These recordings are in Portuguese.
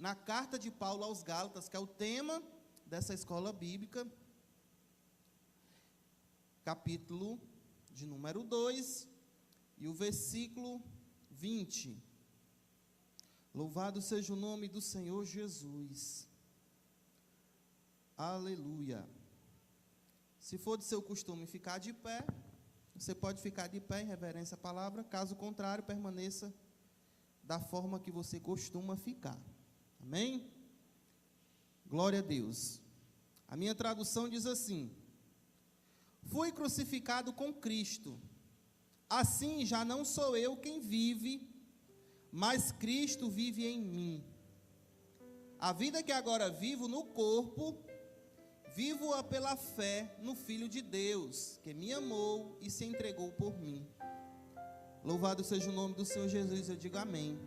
na carta de Paulo aos Gálatas, que é o tema dessa escola bíblica, capítulo de número 2, e o versículo 20. Louvado seja o nome do Senhor Jesus. Aleluia. Se for de seu costume ficar de pé, você pode ficar de pé em reverência à palavra. Caso contrário, permaneça da forma que você costuma ficar. Amém? Glória a Deus. A minha tradução diz assim: fui crucificado com Cristo. Assim já não sou eu quem vive, mas Cristo vive em mim. A vida que agora vivo no corpo, vivo-a pela fé no Filho de Deus, que me amou e se entregou por mim. Louvado seja o nome do Senhor Jesus, eu digo amém.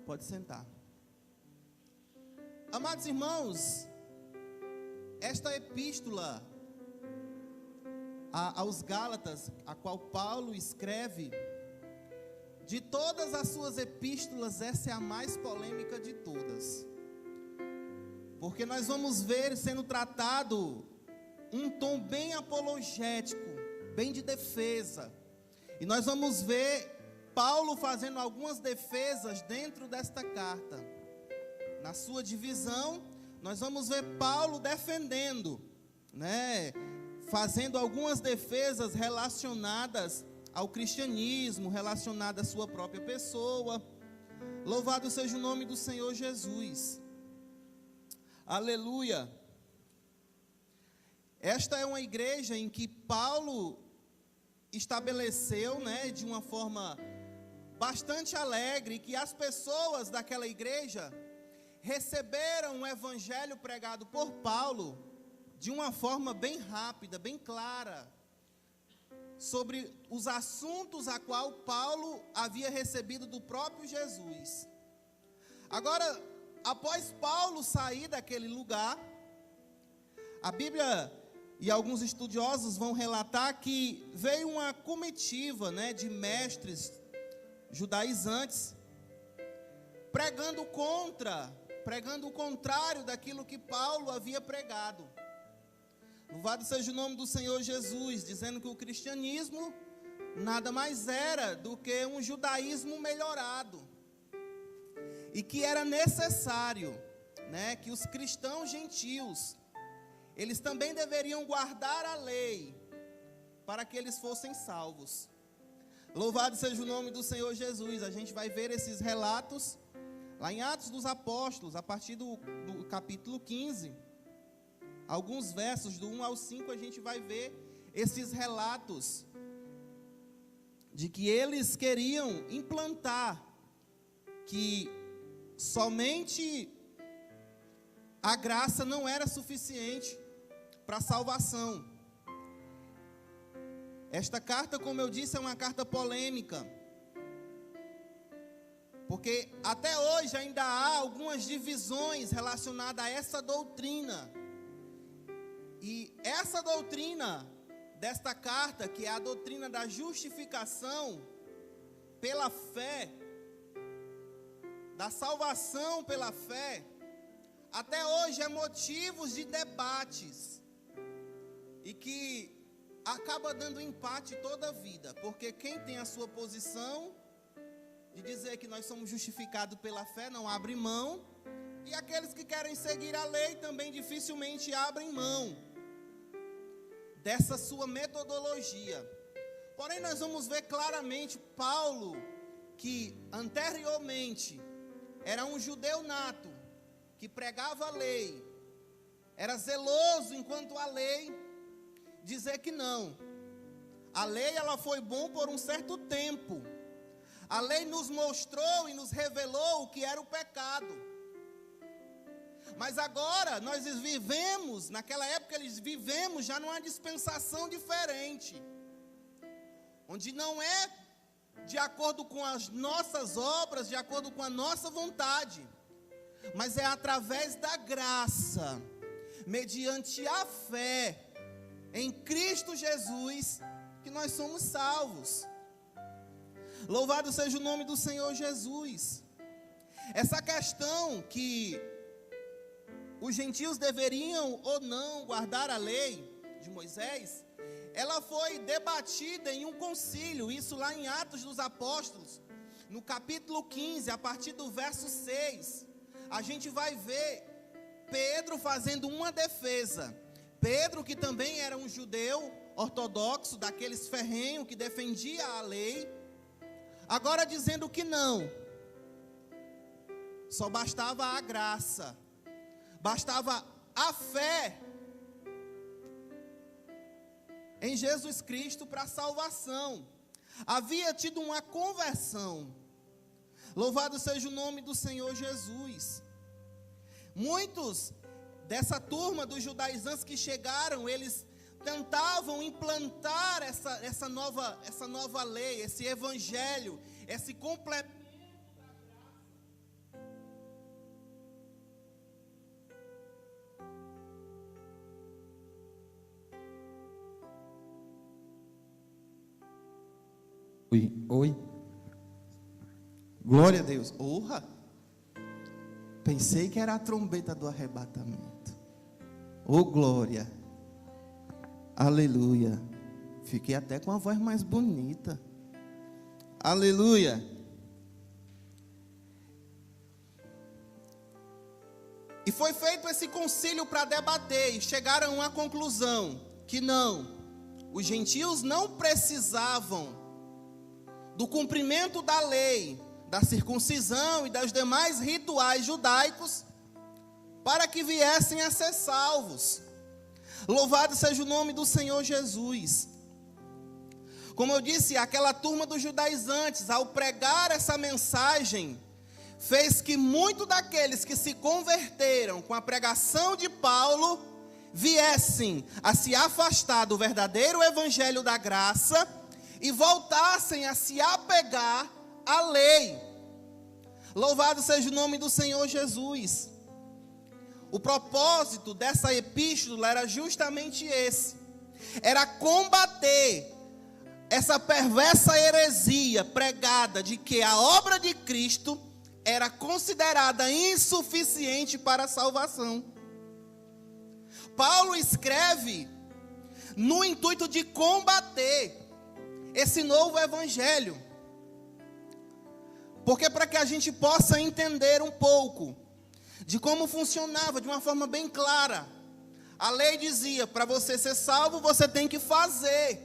Pode sentar. Amados irmãos, esta epístola aos Gálatas, a qual Paulo escreve, de todas as suas epístolas, essa é a mais polêmica de todas. Porque nós vamos ver sendo tratado um tom bem apologético, bem de defesa. E nós vamos ver Paulo fazendo algumas defesas dentro desta carta. Na sua divisão, nós vamos ver Paulo defendendo, fazendo algumas defesas relacionadas ao cristianismo, relacionadas à sua própria pessoa. Louvado seja o nome do Senhor Jesus. Aleluia. Esta é uma igreja em que Paulo estabeleceu, de uma forma bastante alegre, que as pessoas daquela igreja receberam o evangelho pregado por Paulo de uma forma bem rápida, bem clara, sobre os assuntos a qual Paulo havia recebido do próprio Jesus. Agora, após Paulo sair daquele lugar, a Bíblia e alguns estudiosos vão relatar que veio uma comitiva, de mestres judaizantes, pregando o contrário daquilo que Paulo havia pregado. Louvado seja o nome do Senhor Jesus, dizendo que o cristianismo nada mais era do que um judaísmo melhorado. E que era necessário, que os cristãos gentios, eles também deveriam guardar a lei, para que eles fossem salvos. Louvado seja o nome do Senhor Jesus. A gente vai ver esses relatos lá em Atos dos Apóstolos, a partir do capítulo 15. Alguns versos do 1 ao 5, a gente vai ver esses relatos de que eles queriam implantar que somente a graça não era suficiente para a salvação. Esta carta, como eu disse, é uma carta polêmica, porque até hoje ainda há algumas divisões relacionadas a essa doutrina. E essa doutrina desta carta, que é a doutrina da justificação pela fé, da salvação pela fé, até hoje é motivo de debates, e que acaba dando empate toda a vida, porque quem tem a sua posição de dizer que nós somos justificados pela fé não abre mão, e aqueles que querem seguir a lei também dificilmente abrem mão dessa sua metodologia. Porém, nós vamos ver claramente Paulo, que anteriormente era um judeu nato, que pregava a lei, era zeloso enquanto a lei, dizer que não. A lei, ela foi bom por um certo tempo. A lei nos mostrou e nos revelou o que era o pecado. Mas agora nós vivemos, naquela época eles vivemos já numa dispensação diferente, onde não é de acordo com as nossas obras, de acordo com a nossa vontade, mas é através da graça, mediante a fé em Cristo Jesus, que nós somos salvos. Louvado seja o nome do Senhor Jesus. Essa questão que os gentios deveriam ou não guardar a lei de Moisés, ela foi debatida em um concílio, isso lá em Atos dos Apóstolos, no capítulo 15, a partir do verso 6, a gente vai ver Pedro fazendo uma defesa. Pedro, que também era um judeu ortodoxo, daqueles ferrenhos que defendia a lei, agora dizendo que não, só bastava a graça, bastava a fé em Jesus Cristo para a salvação. Havia tido uma conversão. Louvado seja o nome do Senhor Jesus. Muitos dessa turma dos judaizantes que chegaram, eles tentavam implantar essa nova lei, esse evangelho, esse complemento da graça. Oi. Glória a Deus. Orra. Pensei que era a trombeta do arrebatamento. Oh, glória. Aleluia. Fiquei até com a voz mais bonita. Aleluia. E foi feito esse concílio para debater, e chegaram a uma conclusão, que não, os gentios não precisavam do cumprimento da lei, da circuncisão e dos demais rituais judaicos, para que viessem a ser salvos. Louvado seja o nome do Senhor Jesus. Como eu disse, aquela turma dos judaizantes, ao pregar essa mensagem, fez que muitos daqueles que se converteram com a pregação de Paulo, viessem a se afastar do verdadeiro evangelho da graça, e voltassem a se apegar à lei. Louvado seja o nome do Senhor Jesus. O propósito dessa epístola era justamente esse. Era combater essa perversa heresia pregada de que a obra de Cristo era considerada insuficiente para a salvação. Paulo escreve no intuito de combater esse novo evangelho, porque para que a gente possa entender um pouco de como funcionava de uma forma bem clara, a lei dizia, para você ser salvo, você tem que fazer.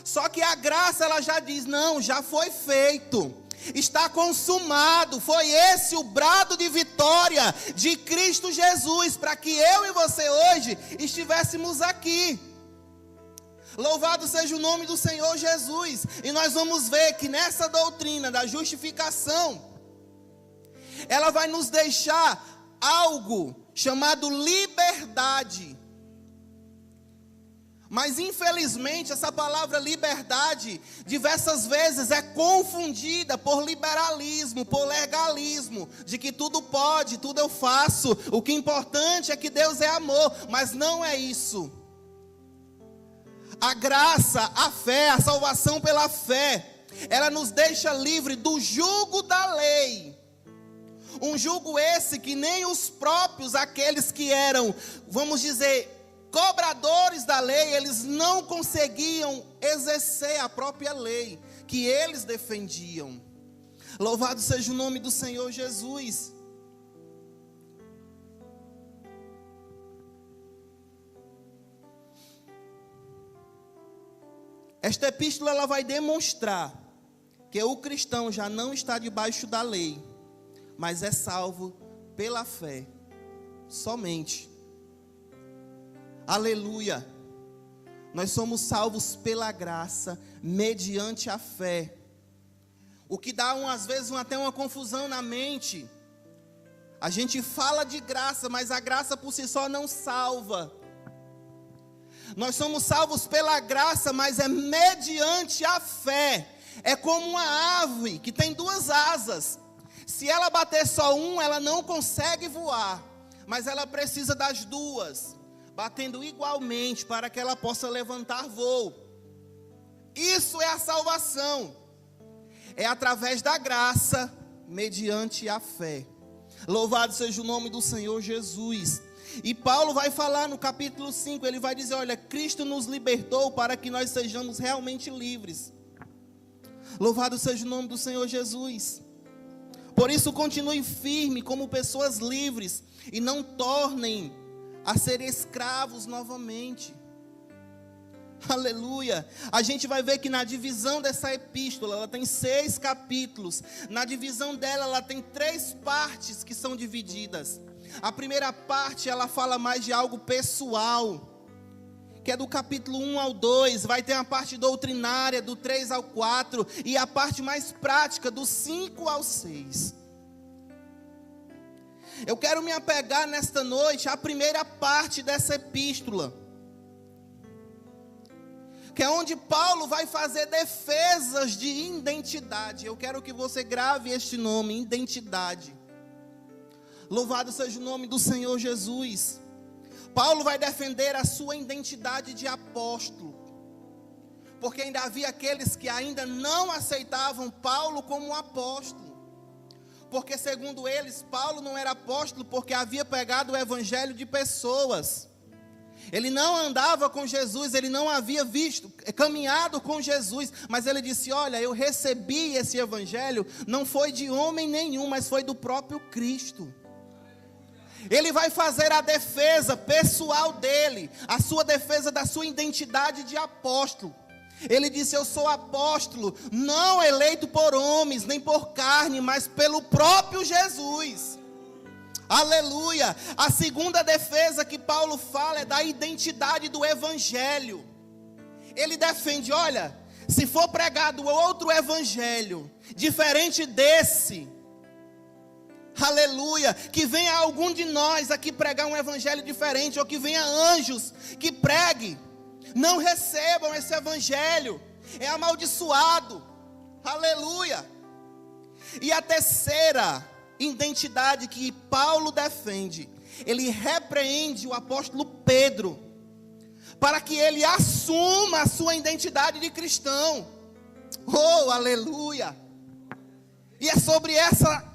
Só que a graça, ela já diz, não, já foi feito, está consumado. Foi esse o brado de vitória de Cristo Jesus, para que eu e você hoje estivéssemos aqui. Louvado seja o nome do Senhor Jesus. E nós vamos ver que nessa doutrina da justificação, ela vai nos deixar algo chamado liberdade. Mas infelizmente essa palavra liberdade diversas vezes é confundida por liberalismo, por legalismo, de que tudo pode, tudo eu faço, o que é importante é que Deus é amor, mas não é isso. A graça, a fé, a salvação pela fé, ela nos deixa livre do jugo da lei. Um jugo esse que nem os próprios, aqueles que eram, vamos dizer, cobradores da lei, eles não conseguiam exercer a própria lei que eles defendiam. Louvado seja o nome do Senhor Jesus. Esta epístola ela vai demonstrar que o cristão já não está debaixo da lei, mas é salvo pela fé, somente. Aleluia. Nós somos salvos pela graça, mediante a fé. O que dá às vezes até uma confusão na mente. A gente fala de graça, mas a graça por si só não salva. Nós somos salvos pela graça, mas é mediante a fé. É como uma ave que tem duas asas. Se ela bater só uma, ela não consegue voar. Mas ela precisa das duas, batendo igualmente para que ela possa levantar voo. Isso é a salvação. É através da graça, mediante a fé. Louvado seja o nome do Senhor Jesus. E Paulo vai falar no capítulo 5, ele vai dizer, olha, Cristo nos libertou para que nós sejamos realmente livres. Louvado seja o nome do Senhor Jesus. Por isso continue firme como pessoas livres e não tornem a ser escravos novamente. Aleluia. A gente vai ver que na divisão dessa epístola, ela tem 6 capítulos. Na divisão dela, ela tem 3 partes que são divididas. A primeira parte, ela fala mais de algo pessoal, que é do capítulo 1 ao 2. Vai ter a parte doutrinária, do 3 ao 4. E a parte mais prática, do 5 ao 6. Eu quero me apegar nesta noite à primeira parte dessa epístola, que é onde Paulo vai fazer defesas de identidade. Eu quero que você grave este nome, identidade. Louvado seja o nome do Senhor Jesus. Paulo vai defender a sua identidade de apóstolo, porque ainda havia aqueles que ainda não aceitavam Paulo como apóstolo. Porque segundo eles, Paulo não era apóstolo porque havia pegado o evangelho de pessoas. Ele não andava com Jesus, ele não havia caminhado com Jesus, mas ele disse, olha, eu recebi esse evangelho, não foi de homem nenhum, mas foi do próprio Cristo. Ele vai fazer a defesa pessoal dele, a sua defesa da sua identidade de apóstolo. Ele disse, eu sou apóstolo, não eleito por homens, nem por carne, mas pelo próprio Jesus. Aleluia. A segunda defesa que Paulo fala é da identidade do evangelho. Ele defende, olha, se for pregado outro evangelho, diferente desse, aleluia, que venha algum de nós aqui pregar um evangelho diferente, ou que venha anjos que pregue, não recebam esse evangelho, é amaldiçoado, aleluia. E a terceira identidade que Paulo defende, ele repreende o apóstolo Pedro, para que ele assuma a sua identidade de cristão. Oh, aleluia. E é sobre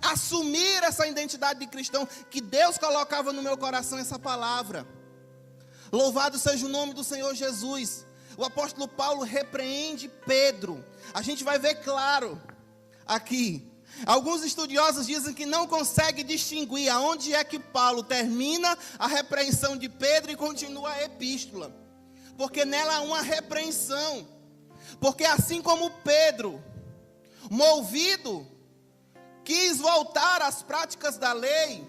assumir essa identidade de cristão, que Deus colocava no meu coração essa palavra. Louvado seja o nome do Senhor Jesus. O apóstolo Paulo repreende Pedro. A gente vai ver claro aqui. Alguns estudiosos dizem que não consegue distinguir aonde é que Paulo termina a repreensão de Pedro e continua a epístola. Porque nela há uma repreensão. Porque assim como Pedro, movido, quis voltar às práticas da lei,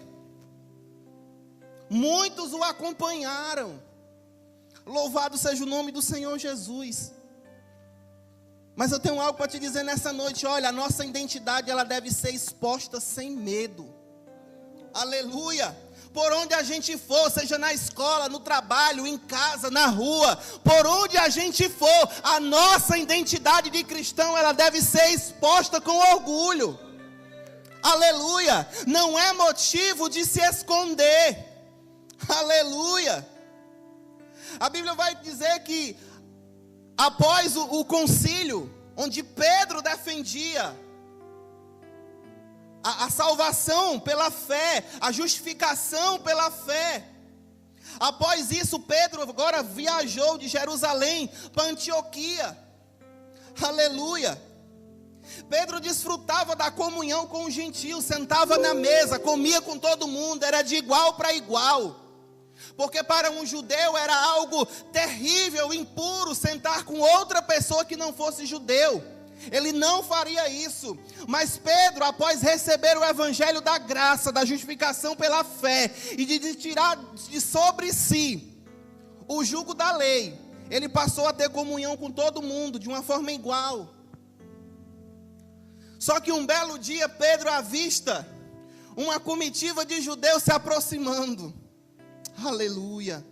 muitos o acompanharam. Louvado seja o nome do Senhor Jesus. Mas eu tenho algo para te dizer nessa noite. Olha, a nossa identidade, ela deve ser exposta sem medo. Aleluia. Por onde a gente for, seja na escola, no trabalho, em casa, na rua, por onde a gente for, a nossa identidade de cristão, ela deve ser exposta com orgulho. Aleluia. Não é motivo de se esconder. Aleluia. A Bíblia vai dizer que após o concílio, onde Pedro defendia a salvação pela fé, a justificação pela fé, após isso Pedro agora viajou de Jerusalém para Antioquia. Aleluia. Pedro desfrutava da comunhão com os gentios, sentava na mesa, comia com todo mundo, era de igual para igual. Porque para um judeu era algo terrível, impuro, sentar com outra pessoa que não fosse judeu. Ele não faria isso. Mas Pedro, após receber o evangelho da graça, da justificação pela fé, e de tirar de sobre si o jugo da lei, ele passou a ter comunhão com todo mundo, de uma forma igual. Só que um belo dia, Pedro avista uma comitiva de judeus se aproximando. Aleluia.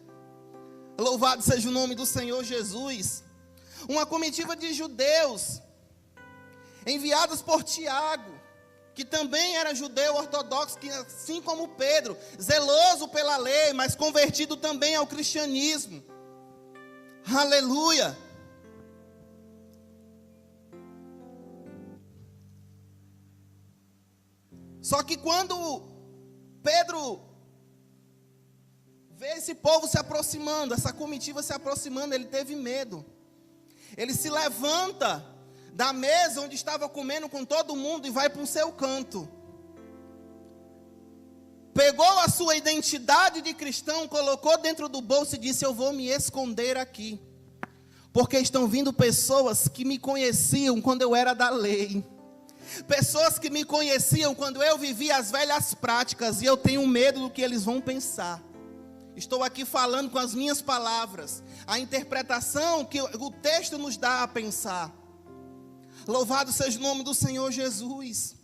Louvado seja o nome do Senhor Jesus. Uma comitiva de judeus, enviados por Tiago, que também era judeu ortodoxo, que assim como Pedro, zeloso pela lei, mas convertido também ao cristianismo. Aleluia. Só que quando Pedro vê esse povo se aproximando, essa comitiva se aproximando, ele teve medo. Ele se levanta da mesa onde estava comendo com todo mundo e vai para o seu canto. Pegou a sua identidade de cristão, colocou dentro do bolso e disse: eu vou me esconder aqui, porque estão vindo pessoas que me conheciam quando eu era da lei, pessoas que me conheciam quando eu vivia as velhas práticas, e eu tenho medo do que eles vão pensar. Estou aqui falando com as minhas palavras, a interpretação que o texto nos dá a pensar. Louvado seja o nome do Senhor Jesus.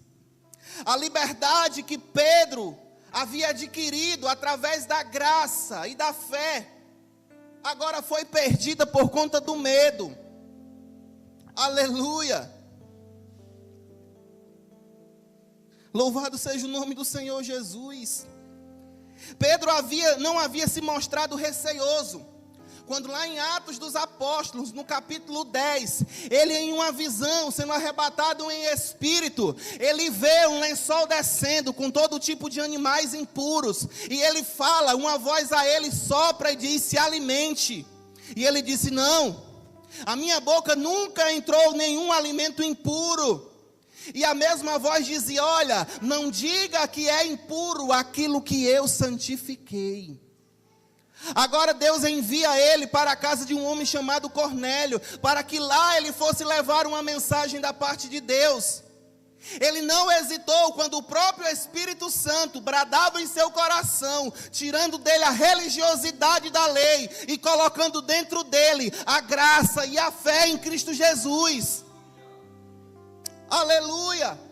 A liberdade que Pedro havia adquirido através da graça e da fé, agora foi perdida por conta do medo. Aleluia. Louvado seja o nome do Senhor Jesus. Pedro não havia se mostrado receoso, quando lá em Atos dos Apóstolos, no capítulo 10, ele em uma visão, sendo arrebatado em espírito, ele vê um lençol descendo com todo tipo de animais impuros, e ele fala, uma voz a ele sopra e diz: se alimente. E ele disse: não, a minha boca nunca entrou nenhum alimento impuro. E a mesma voz dizia: olha, não diga que é impuro aquilo que eu santifiquei. Agora Deus envia ele para a casa de um homem chamado Cornélio, para que lá ele fosse levar uma mensagem da parte de Deus. Ele não hesitou quando o próprio Espírito Santo bradava em seu coração, tirando dele a religiosidade da lei e colocando dentro dele a graça e a fé em Cristo Jesus. Aleluia!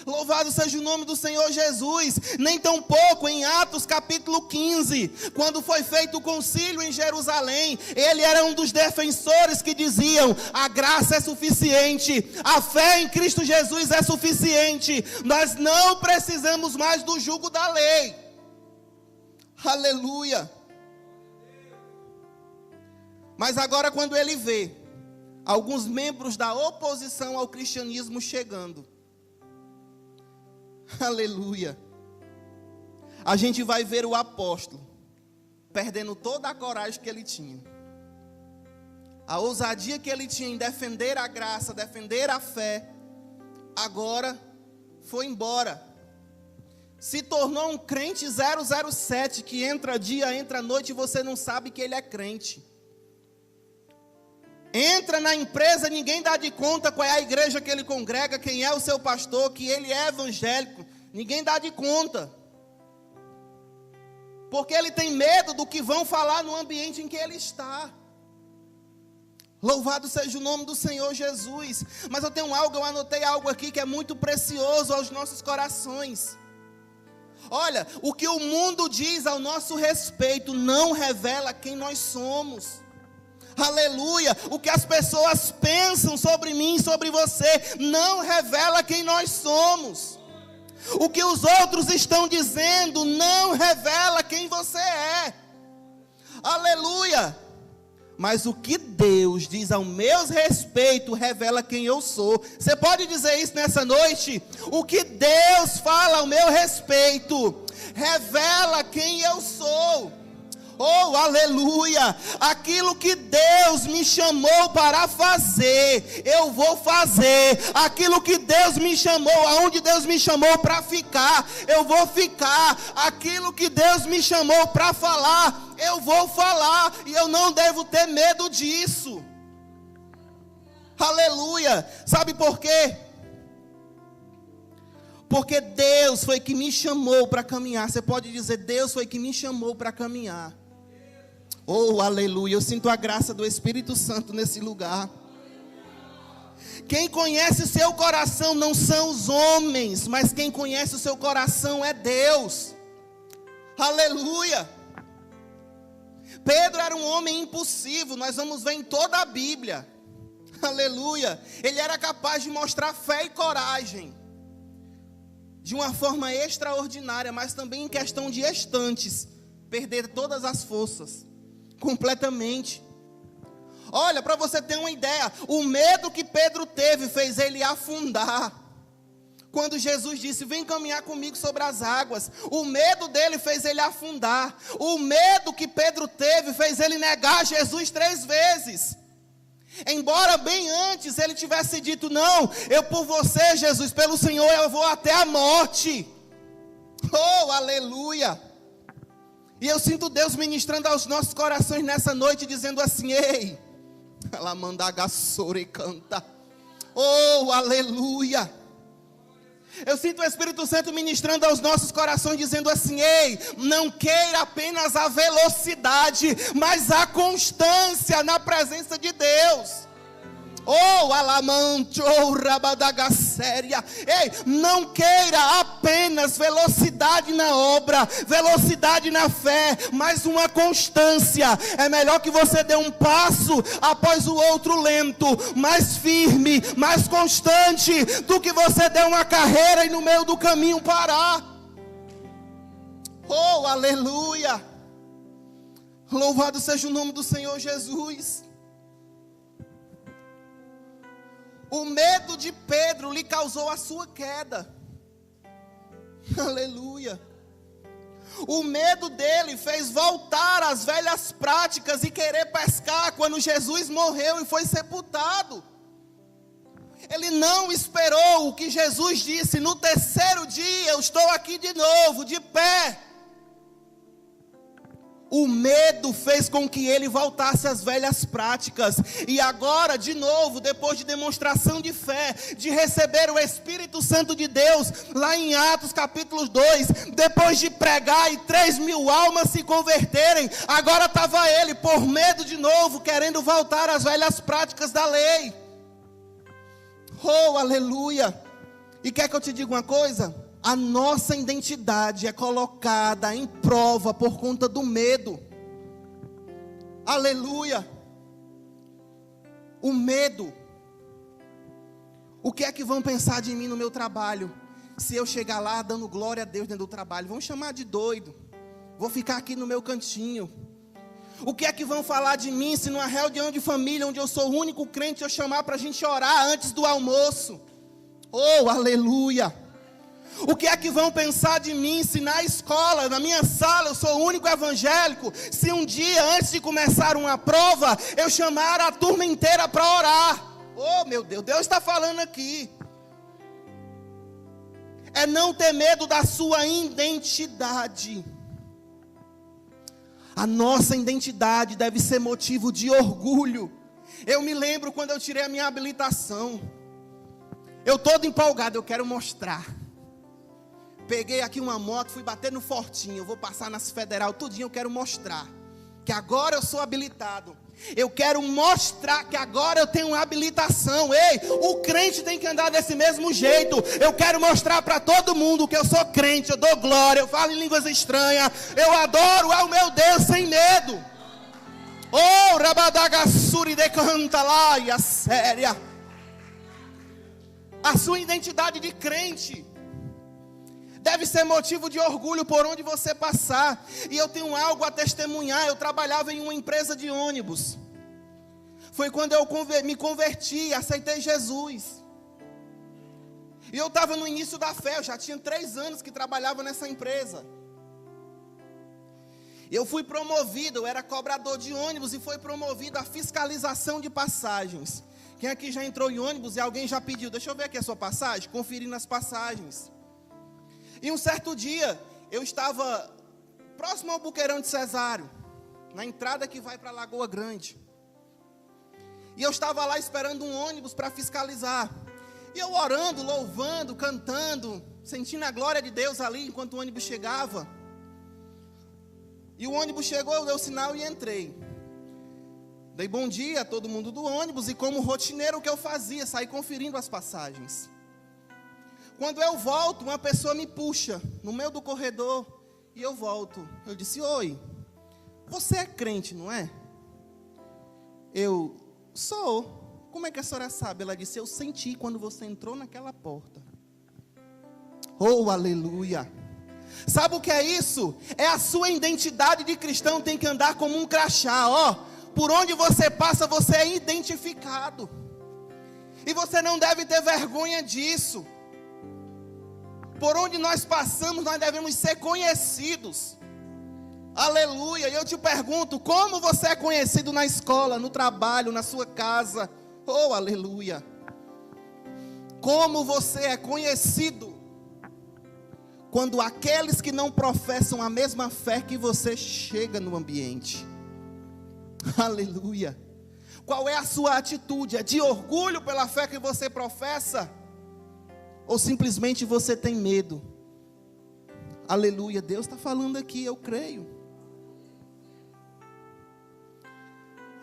Louvado seja o nome do Senhor Jesus. Nem tão pouco em Atos capítulo 15, quando foi feito o concílio em Jerusalém, ele era um dos defensores que diziam: a graça é suficiente, a fé em Cristo Jesus é suficiente, nós não precisamos mais do jugo da lei. Aleluia! Mas agora, quando ele vê alguns membros da oposição ao cristianismo chegando, aleluia, a gente vai ver o apóstolo perdendo toda a coragem que ele tinha, a ousadia que ele tinha em defender a graça, defender a fé, agora foi embora. Se tornou um crente 007, que entra dia, entra noite e você não sabe que ele é crente. Entra na empresa, ninguém dá de conta qual é a igreja que ele congrega, quem é o seu pastor, que ele é evangélico, ninguém dá de conta, porque ele tem medo do que vão falar no ambiente em que ele está. Louvado seja o nome do Senhor Jesus. Mas eu anotei algo aqui que é muito precioso aos nossos corações. Olha, o que o mundo diz ao nosso respeito não revela quem nós somos. Aleluia, o que as pessoas pensam sobre mim, sobre você, não revela quem nós somos. O que os outros estão dizendo não revela quem você é. Aleluia. Mas o que Deus diz ao meu respeito revela quem eu sou. Você pode dizer isso nessa noite? O que Deus fala ao meu respeito revela quem eu sou. Oh, aleluia, aquilo que Deus me chamou para fazer, eu vou fazer. Aquilo que Deus me chamou, aonde Deus me chamou para ficar, eu vou ficar. Aquilo que Deus me chamou para falar, eu vou falar. E eu não devo ter medo disso. Aleluia, sabe por quê? Porque Deus foi que me chamou para caminhar. Você pode dizer: Deus foi que me chamou para caminhar. Oh, aleluia, eu sinto a graça do Espírito Santo nesse lugar. Quem conhece o seu coração não são os homens, mas quem conhece o seu coração é Deus. Aleluia. Pedro era um homem impulsivo, nós vamos ver em toda a Bíblia. Aleluia. Ele era capaz de mostrar fé e coragem de uma forma extraordinária, mas também em questão de instantes, perder todas as forças. Completamente. Olha, para você ter uma ideia, o medo que Pedro teve fez ele afundar. Quando Jesus disse, vem caminhar comigo sobre as águas, o medo dele fez ele afundar. O medo que Pedro teve fez ele negar Jesus 3 vezes. Embora bem antes ele tivesse dito, não, eu por você, Jesus, pelo Senhor eu vou até a morte. Oh, aleluia. E eu sinto Deus ministrando aos nossos corações nessa noite, dizendo assim, ei, ela manda agaçora e canta. Oh, aleluia. Eu sinto o Espírito Santo ministrando aos nossos corações, dizendo assim, ei, não queira apenas a velocidade, mas a constância na presença de Deus. Oh, alamante, oh, rabadagasséria. Ei, não queira apenas velocidade na obra, velocidade na fé, mas uma constância. É melhor que você dê um passo após o outro lento, mais firme, mais constante, do que você dê uma carreira e no meio do caminho parar. Oh, aleluia. Louvado seja o nome do Senhor Jesus. O medo de Pedro lhe causou a sua queda. Aleluia. O medo dele fez voltar às velhas práticas e querer pescar quando Jesus morreu e foi sepultado. Ele não esperou o que Jesus disse, no 3º dia eu estou aqui de novo, de pé. O medo fez com que ele voltasse às velhas práticas. E agora, de novo, depois de demonstração de fé, de receber o Espírito Santo de Deus, lá em Atos capítulo 2, depois de pregar e 3.000 almas se converterem, agora estava ele, por medo de novo, querendo voltar às velhas práticas da lei. Oh, aleluia. E quer que eu te diga uma coisa? A nossa identidade é colocada em prova por conta do medo. Aleluia. O medo. O que é que vão pensar de mim no meu trabalho? Se eu chegar lá dando glória a Deus dentro do trabalho, vão chamar de doido. Vou ficar aqui no meu cantinho. O que é que vão falar de mim se numa reunião de família, onde eu sou o único crente, eu chamar para a gente orar antes do almoço? Oh, aleluia. O que é que vão pensar de mim se na escola, na minha sala, eu sou o único evangélico? Se um dia, antes de começar uma prova, eu chamar a turma inteira para orar? Oh, meu Deus, Deus está falando aqui. É não ter medo da sua identidade. A nossa identidade deve ser motivo de orgulho. Eu me lembro quando eu tirei a minha habilitação. Eu todo empolgado, eu quero mostrar. Peguei aqui uma moto, fui bater no Fortinho, eu vou passar nas Federal, tudinho, eu quero mostrar que agora eu sou habilitado. Eu quero mostrar que agora eu tenho uma habilitação. Ei, o crente tem que andar desse mesmo jeito. Eu quero mostrar para todo mundo que eu sou crente, eu dou glória, eu falo em línguas estranhas, eu adoro ao meu Deus sem medo. Oh, rabadagassuri de canta lá, e a séria. A sua identidade de crente deve ser motivo de orgulho por onde você passar. E eu tenho algo a testemunhar. Eu trabalhava em uma empresa de ônibus. Foi quando eu me converti, aceitei Jesus. E eu estava no início da fé. Eu já tinha 3 anos que trabalhava nessa empresa. Eu fui promovido, eu era cobrador de ônibus e fui promovido à fiscalização de passagens. Quem aqui já entrou em ônibus e alguém já pediu, deixa eu ver aqui a sua passagem, conferindo as passagens. E um certo dia, eu estava próximo ao Buqueirão de Cesário, na entrada que vai para Lagoa Grande. E eu estava lá esperando um ônibus para fiscalizar. E eu orando, louvando, cantando, sentindo a glória de Deus ali enquanto o ônibus chegava. E o ônibus chegou, eu dei o sinal e entrei. Dei bom dia a todo mundo do ônibus e como rotineiro o que eu fazia, saí conferindo as passagens. Quando eu volto, uma pessoa me puxa no meio do corredor e eu volto. Eu disse, oi, você é crente, não é? Eu, sou. Como é que a senhora sabe? Ela disse, eu senti quando você entrou naquela porta. Oh, aleluia. Sabe o que é isso? É a sua identidade de cristão tem que andar como um crachá, ó. Por onde você passa, você é identificado. E você não deve ter vergonha disso. Por onde nós passamos, nós devemos ser conhecidos. Aleluia. E eu te pergunto, como você é conhecido na escola, no trabalho, na sua casa? Oh, aleluia. Como você é conhecido quando aqueles que não professam a mesma fé que você chega no ambiente? Aleluia. Qual é a sua atitude? É de orgulho pela fé que você professa? Ou simplesmente você tem medo? Aleluia, Deus está falando aqui, eu creio.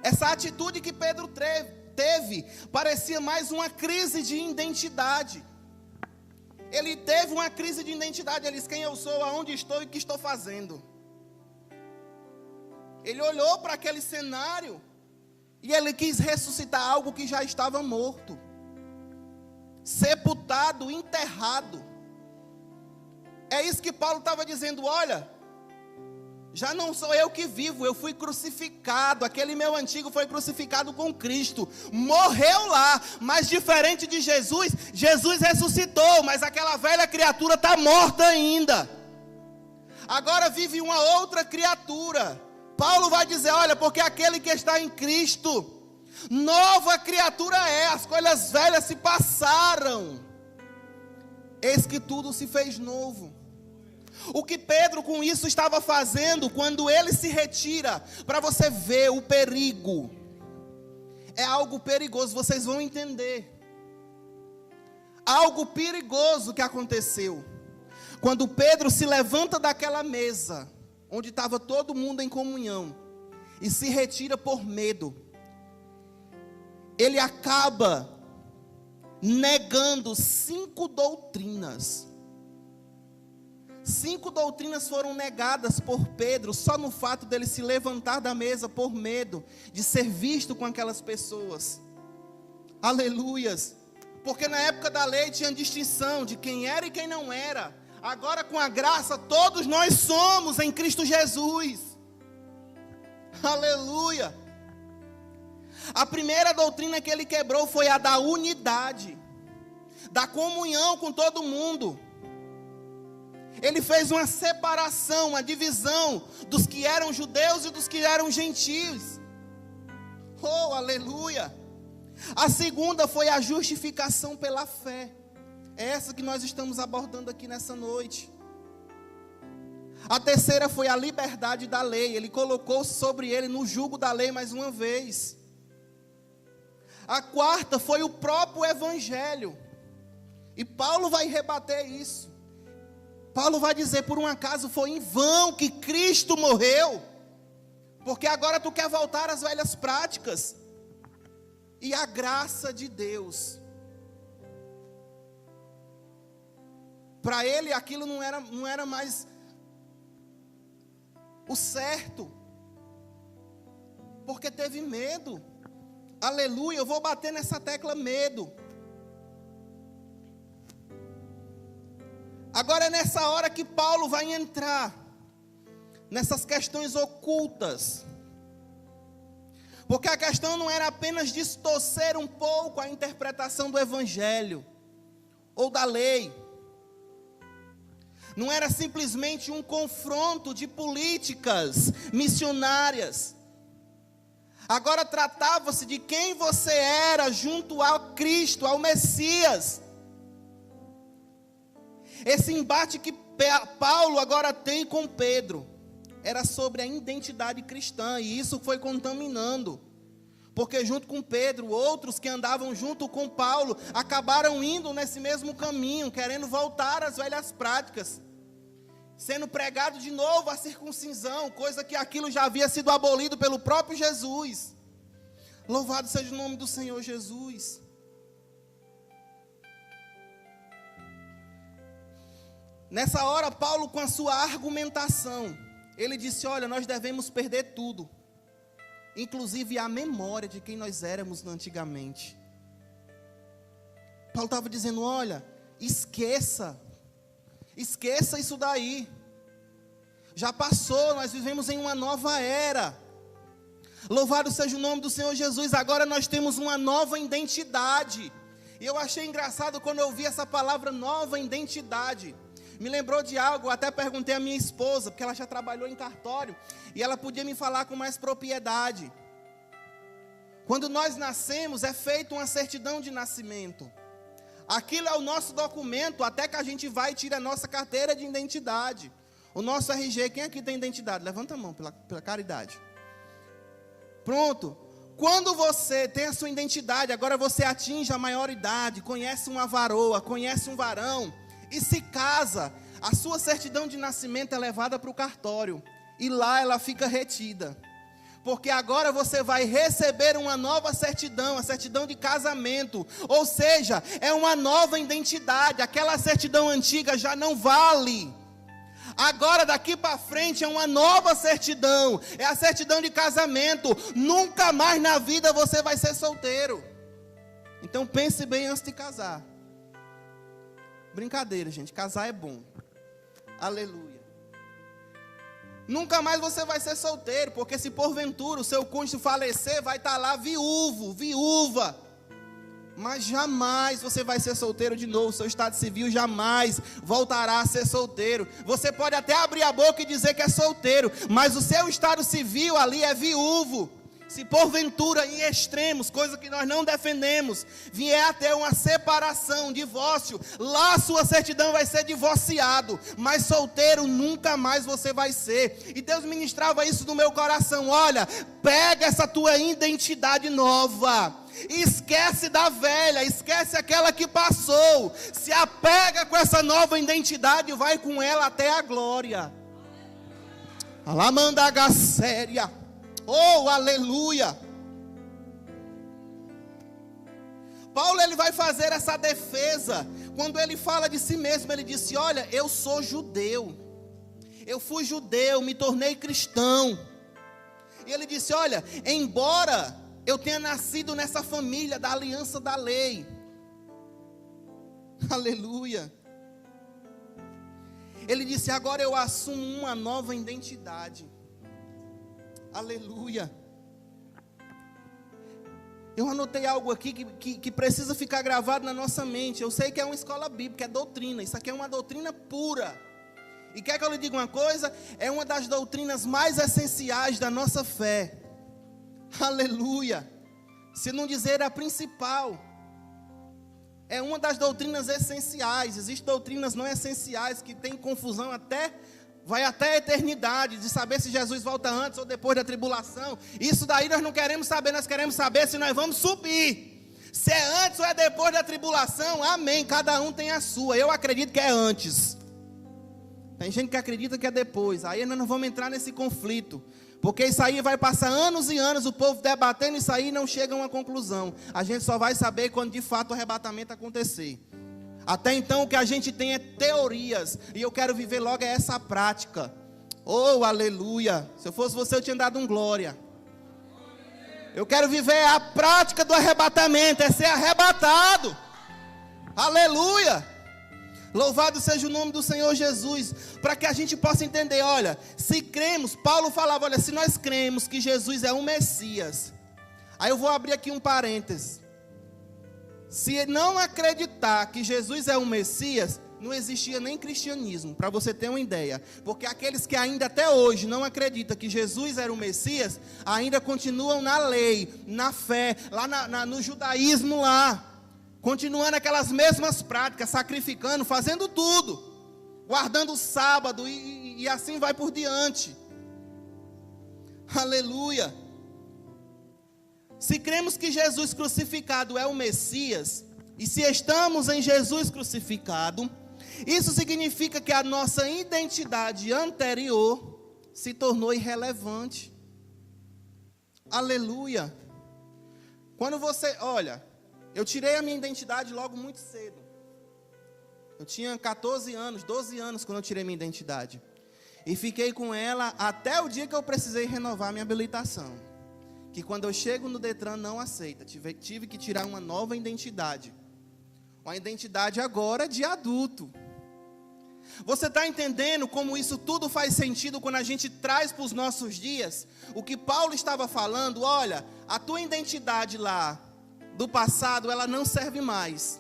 Essa atitude que Pedro teve, parecia mais uma crise de identidade. Ele teve uma crise de identidade, ele disse: quem eu sou, aonde estou e o que estou fazendo. Ele olhou para aquele cenário e ele quis ressuscitar algo que já estava morto, sepultado, enterrado. É isso que Paulo estava dizendo: olha, já não sou eu que vivo, eu fui crucificado, aquele meu antigo foi crucificado com Cristo, morreu lá, mas diferente de Jesus, Jesus ressuscitou, mas aquela velha criatura está morta ainda, agora vive uma outra criatura. Paulo vai dizer: olha, porque aquele que está em Cristo, nova criatura é, as coisas velhas se passaram, eis que tudo se fez novo. O que Pedro com isso estava fazendo, quando ele se retira, para você ver o perigo, é algo perigoso, vocês vão entender, algo perigoso que aconteceu, quando Pedro se levanta daquela mesa, onde estava todo mundo em comunhão, e se retira por medo, ele acaba negando 5 doutrinas. 5 doutrinas foram negadas por Pedro, só no fato dele se levantar da mesa por medo de ser visto com aquelas pessoas. Aleluias. Porque na época da lei tinha distinção de quem era e quem não era. Agora com a graça todos nós somos em Cristo Jesus. Aleluia. A primeira doutrina que ele quebrou foi a da unidade, da comunhão com todo mundo. Ele fez uma separação, uma divisão dos que eram judeus e dos que eram gentios. Oh, aleluia. A segunda foi a justificação pela fé. É essa que nós estamos abordando aqui nessa noite. A terceira foi a liberdade da lei. Ele colocou sobre ele no jugo da lei mais uma vez. A quarta foi o próprio evangelho. E Paulo vai rebater isso. Paulo vai dizer: por um acaso foi em vão que Cristo morreu? Porque agora tu quer voltar às velhas práticas. E a graça de Deus, para ele aquilo não era mais o certo, porque teve medo. Aleluia, eu vou bater nessa tecla medo. Agora é nessa hora que Paulo vai entrar nessas questões ocultas. Porque a questão não era apenas distorcer um pouco a interpretação do evangelho ou da lei. Não era simplesmente um confronto de políticas missionárias. Agora tratava-se de quem você era junto ao Cristo, ao Messias. Esse embate que Paulo agora tem com Pedro era sobre a identidade cristã, e isso foi contaminando, porque junto com Pedro, outros que andavam junto com Paulo acabaram indo nesse mesmo caminho, querendo voltar às velhas práticas, sendo pregado de novo a circuncisão, coisa que aquilo já havia sido abolido pelo próprio Jesus. Louvado seja o nome do Senhor Jesus. Nessa hora, Paulo, com a sua argumentação, ele disse: olha, nós devemos perder tudo, inclusive a memória de quem nós éramos antigamente. Paulo estava dizendo: olha, esqueça isso daí, já passou, nós vivemos em uma nova era. Louvado seja o nome do Senhor Jesus. Agora nós temos uma nova identidade. E eu achei engraçado quando eu ouvi essa palavra nova identidade, Me lembrou de algo, eu até perguntei à minha esposa, porque ela já trabalhou em cartório, e ela podia me falar com mais propriedade. Quando nós nascemos, é feita uma certidão de nascimento. Aquilo é o nosso documento, até que a gente vai e tira a nossa carteira de identidade. O nosso RG, quem aqui tem identidade? Levanta a mão, pela caridade. Pronto. Quando você tem a sua identidade, agora você atinge a maioridade, conhece uma varoa, conhece um varão, e se casa, a sua certidão de nascimento é levada para o cartório, e lá ela fica retida. Porque agora você vai receber uma nova certidão, a certidão de casamento. Ou seja, é uma nova identidade. Aquela certidão antiga já não vale. Agora daqui para frente é uma nova certidão. É a certidão de casamento. Nunca mais na vida você vai ser solteiro. Então pense bem antes de casar. Brincadeira, gente. Casar é bom. Aleluia. Nunca mais você vai ser solteiro, porque se porventura o seu cônjuge falecer, vai estar lá viúvo, viúva. Mas jamais você vai ser solteiro de novo, seu estado civil jamais voltará a ser solteiro. Você pode até abrir a boca e dizer que é solteiro, mas o seu estado civil ali é viúvo. Se porventura em extremos, coisa que nós não defendemos, vier a ter uma separação, um divórcio, lá a sua certidão vai ser divorciado, mas solteiro nunca mais você vai ser. E Deus ministrava isso no meu coração. Olha, pega essa tua identidade nova, esquece da velha, esquece aquela que passou, se apega com essa nova identidade e vai com ela até a glória. Alamandaga séria. Oh, aleluia! Paulo, ele vai fazer essa defesa. Quando ele fala de si mesmo, ele disse: olha, eu sou judeu. Eu fui judeu, me tornei cristão. E ele disse: olha, embora eu tenha nascido nessa família da aliança da lei. Aleluia! Ele disse: agora eu assumo uma nova identidade. Aleluia. Eu anotei algo aqui que precisa ficar gravado na nossa mente. Eu sei que é uma escola bíblica, é doutrina. Isso aqui é uma doutrina pura. E quer que eu lhe diga uma coisa? É uma das doutrinas mais essenciais da nossa fé. Aleluia. Se não dizer a principal. É uma das doutrinas essenciais. Existem doutrinas não essenciais que têm confusão vai até a eternidade, de saber se Jesus volta antes ou depois da tribulação. Isso daí nós não queremos saber, nós queremos saber se nós vamos subir. Se é antes ou é depois da tribulação, amém, cada um tem a sua. Eu acredito que é antes. Tem gente que acredita que é depois. Aí nós não vamos entrar nesse conflito, porque isso aí vai passar anos e anos, o povo debatendo isso aí e não chega a uma conclusão. A gente só vai saber quando de fato o arrebatamento acontecer. Até então o que a gente tem é teorias, e eu quero viver logo essa prática. Oh, aleluia. Se eu fosse você, eu tinha dado um glória. Eu quero viver a prática do arrebatamento, é ser arrebatado. Aleluia. Louvado seja o nome do Senhor Jesus, para que a gente possa entender. Olha, se cremos, Paulo falava, olha, se nós cremos que Jesus é o Messias. Aí eu vou abrir aqui um parênteses. Se não acreditar que Jesus é o Messias, não existia nem cristianismo, para você ter uma ideia. Porque aqueles que ainda até hoje não acreditam que Jesus era o Messias, ainda continuam na lei, na fé, lá no judaísmo lá. Continuando aquelas mesmas práticas, sacrificando, fazendo tudo. Guardando o sábado e assim vai por diante. Aleluia. Se cremos que Jesus crucificado é o Messias, e se estamos em Jesus crucificado, isso significa que a nossa identidade anterior se tornou irrelevante. Aleluia. Quando você, olha, eu tirei a minha identidade logo muito cedo. Eu tinha 14 anos, 12 anos quando eu tirei minha identidade. E fiquei com ela até o dia que eu precisei renovar minha habilitação. Que quando eu chego no Detran não aceita, tive que tirar uma nova identidade. Uma identidade agora de adulto. Você está entendendo como isso tudo faz sentido quando a gente traz para os nossos dias? O que Paulo estava falando, olha, a tua identidade lá do passado, ela não serve mais.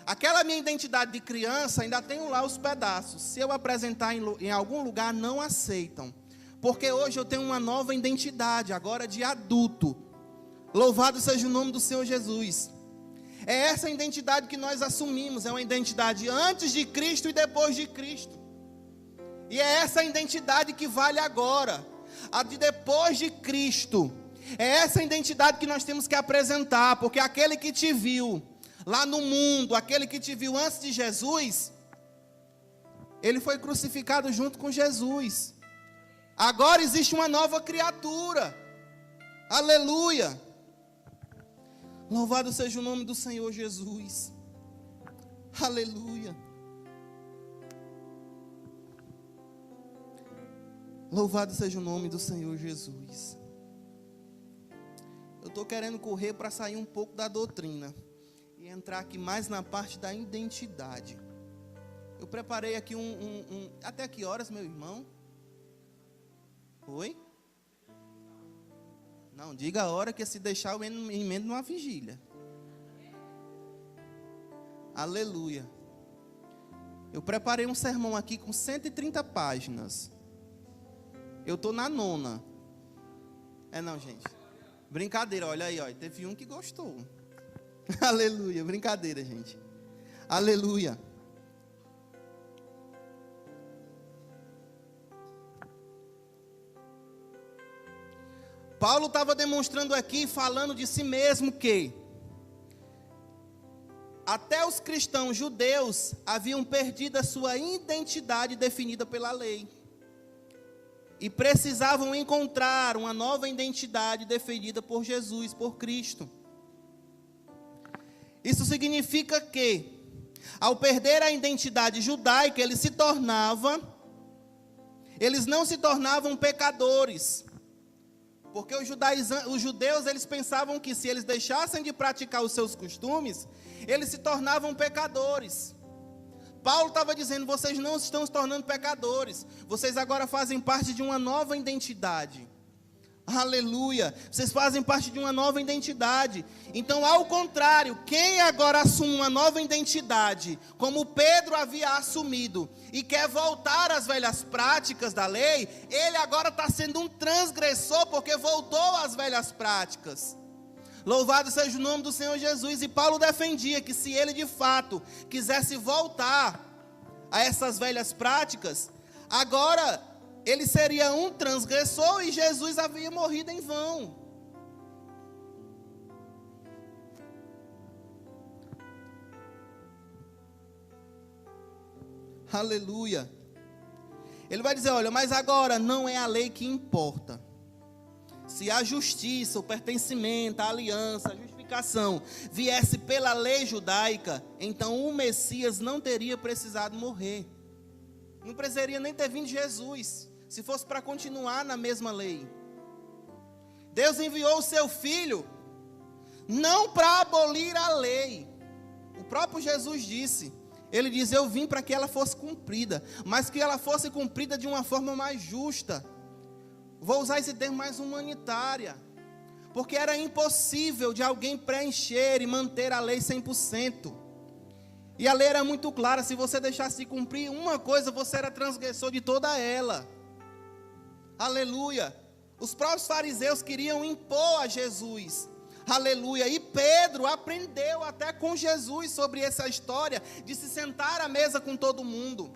Aquela minha identidade de criança, ainda tenho lá os pedaços. Se eu apresentar em algum lugar, não aceitam. Porque hoje eu tenho uma nova identidade, agora de adulto. Louvado seja o nome do Senhor Jesus. É essa identidade que nós assumimos. É uma identidade antes de Cristo e depois de Cristo. E é essa identidade que vale agora. A de depois de Cristo. É essa identidade que nós temos que apresentar. Porque aquele que te viu lá no mundo, aquele que te viu antes de Jesus, ele foi crucificado junto com Jesus. Agora existe uma nova criatura. Aleluia. Louvado seja o nome do Senhor Jesus. Aleluia. Louvado seja o nome do Senhor Jesus. Eu estou querendo correr para sair um pouco da doutrina e entrar aqui mais na parte da identidade. Eu preparei aqui até que horas, meu irmão? Oi? Não, diga a hora, que se deixar eu emendo numa vigília. Aleluia. Eu preparei um sermão aqui com 130 páginas. Eu estou na 9ª. Não, gente. Brincadeira, olha aí, ó. Teve um que gostou. Aleluia, brincadeira, gente. Aleluia. Paulo estava demonstrando aqui, falando de si mesmo, que até os cristãos judeus haviam perdido a sua identidade definida pela lei. E precisavam encontrar uma nova identidade definida por Jesus, por Cristo. Isso significa que, ao perder a identidade judaica, eles não se tornavam pecadores. Porque os judeus, eles pensavam que se eles deixassem de praticar os seus costumes, eles se tornavam pecadores. Paulo estava dizendo, vocês não estão se tornando pecadores. Vocês agora fazem parte de uma nova identidade. Aleluia. Vocês fazem parte de uma nova identidade. Então, ao contrário, quem agora assume uma nova identidade, como Pedro havia assumido, e quer voltar às velhas práticas da lei, ele agora está sendo um transgressor, porque voltou às velhas práticas. Louvado seja o nome do Senhor Jesus. E Paulo defendia que se ele de fato quisesse voltar a essas velhas práticas, agora ele seria um transgressor e Jesus havia morrido em vão. Aleluia. Ele vai dizer, olha, mas agora não é a lei que importa. Se a justiça, o pertencimento, a aliança, a justificação viesse pela lei judaica, então o Messias não teria precisado morrer. Não precisaria nem ter vindo Jesus, se fosse para continuar na mesma lei. Deus enviou o seu Filho, não para abolir a lei. O próprio Jesus disse, ele diz, eu vim para que ela fosse cumprida, mas que ela fosse cumprida de uma forma mais justa. Vou usar esse termo mais humanitária, porque era impossível de alguém preencher e manter a lei 100%. E a lei era muito clara, se você deixasse de cumprir uma coisa, você era transgressor de toda ela. Aleluia. Os próprios fariseus queriam impor a Jesus. Aleluia. E Pedro aprendeu até com Jesus sobre essa história de se sentar à mesa com todo mundo.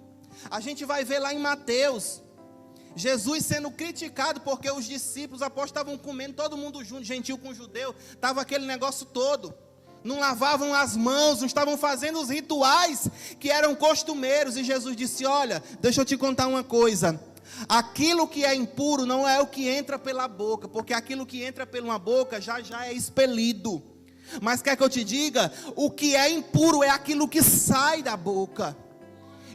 A gente vai ver lá em Mateus, Jesus sendo criticado porque os discípulos após estavam comendo todo mundo junto, gentil com judeu, estava aquele negócio todo. Não lavavam as mãos, não estavam fazendo os rituais que eram costumeiros. E Jesus disse, olha, deixa eu te contar uma coisa. Aquilo que é impuro não é o que entra pela boca, porque aquilo que entra pela boca já é expelido. Mas quer que eu te diga? O que é impuro é aquilo que sai da boca.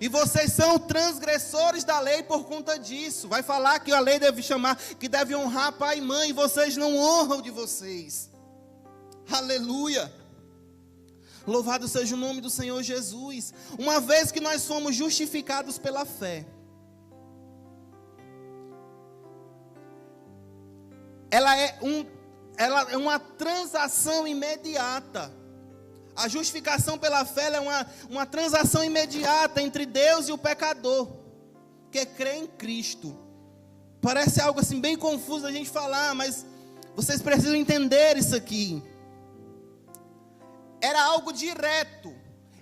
E vocês são transgressores da lei por conta disso. Vai falar que a lei deve chamar, que deve honrar pai e mãe, e vocês não honram de vocês. Aleluia. Louvado seja o nome do Senhor Jesus. Uma vez que nós somos justificados pela fé, ela é uma transação imediata. A justificação pela fé é uma transação imediata entre Deus e o pecador, que crê em Cristo. Parece algo assim bem confuso a gente falar, mas vocês precisam entender isso aqui. Era algo direto,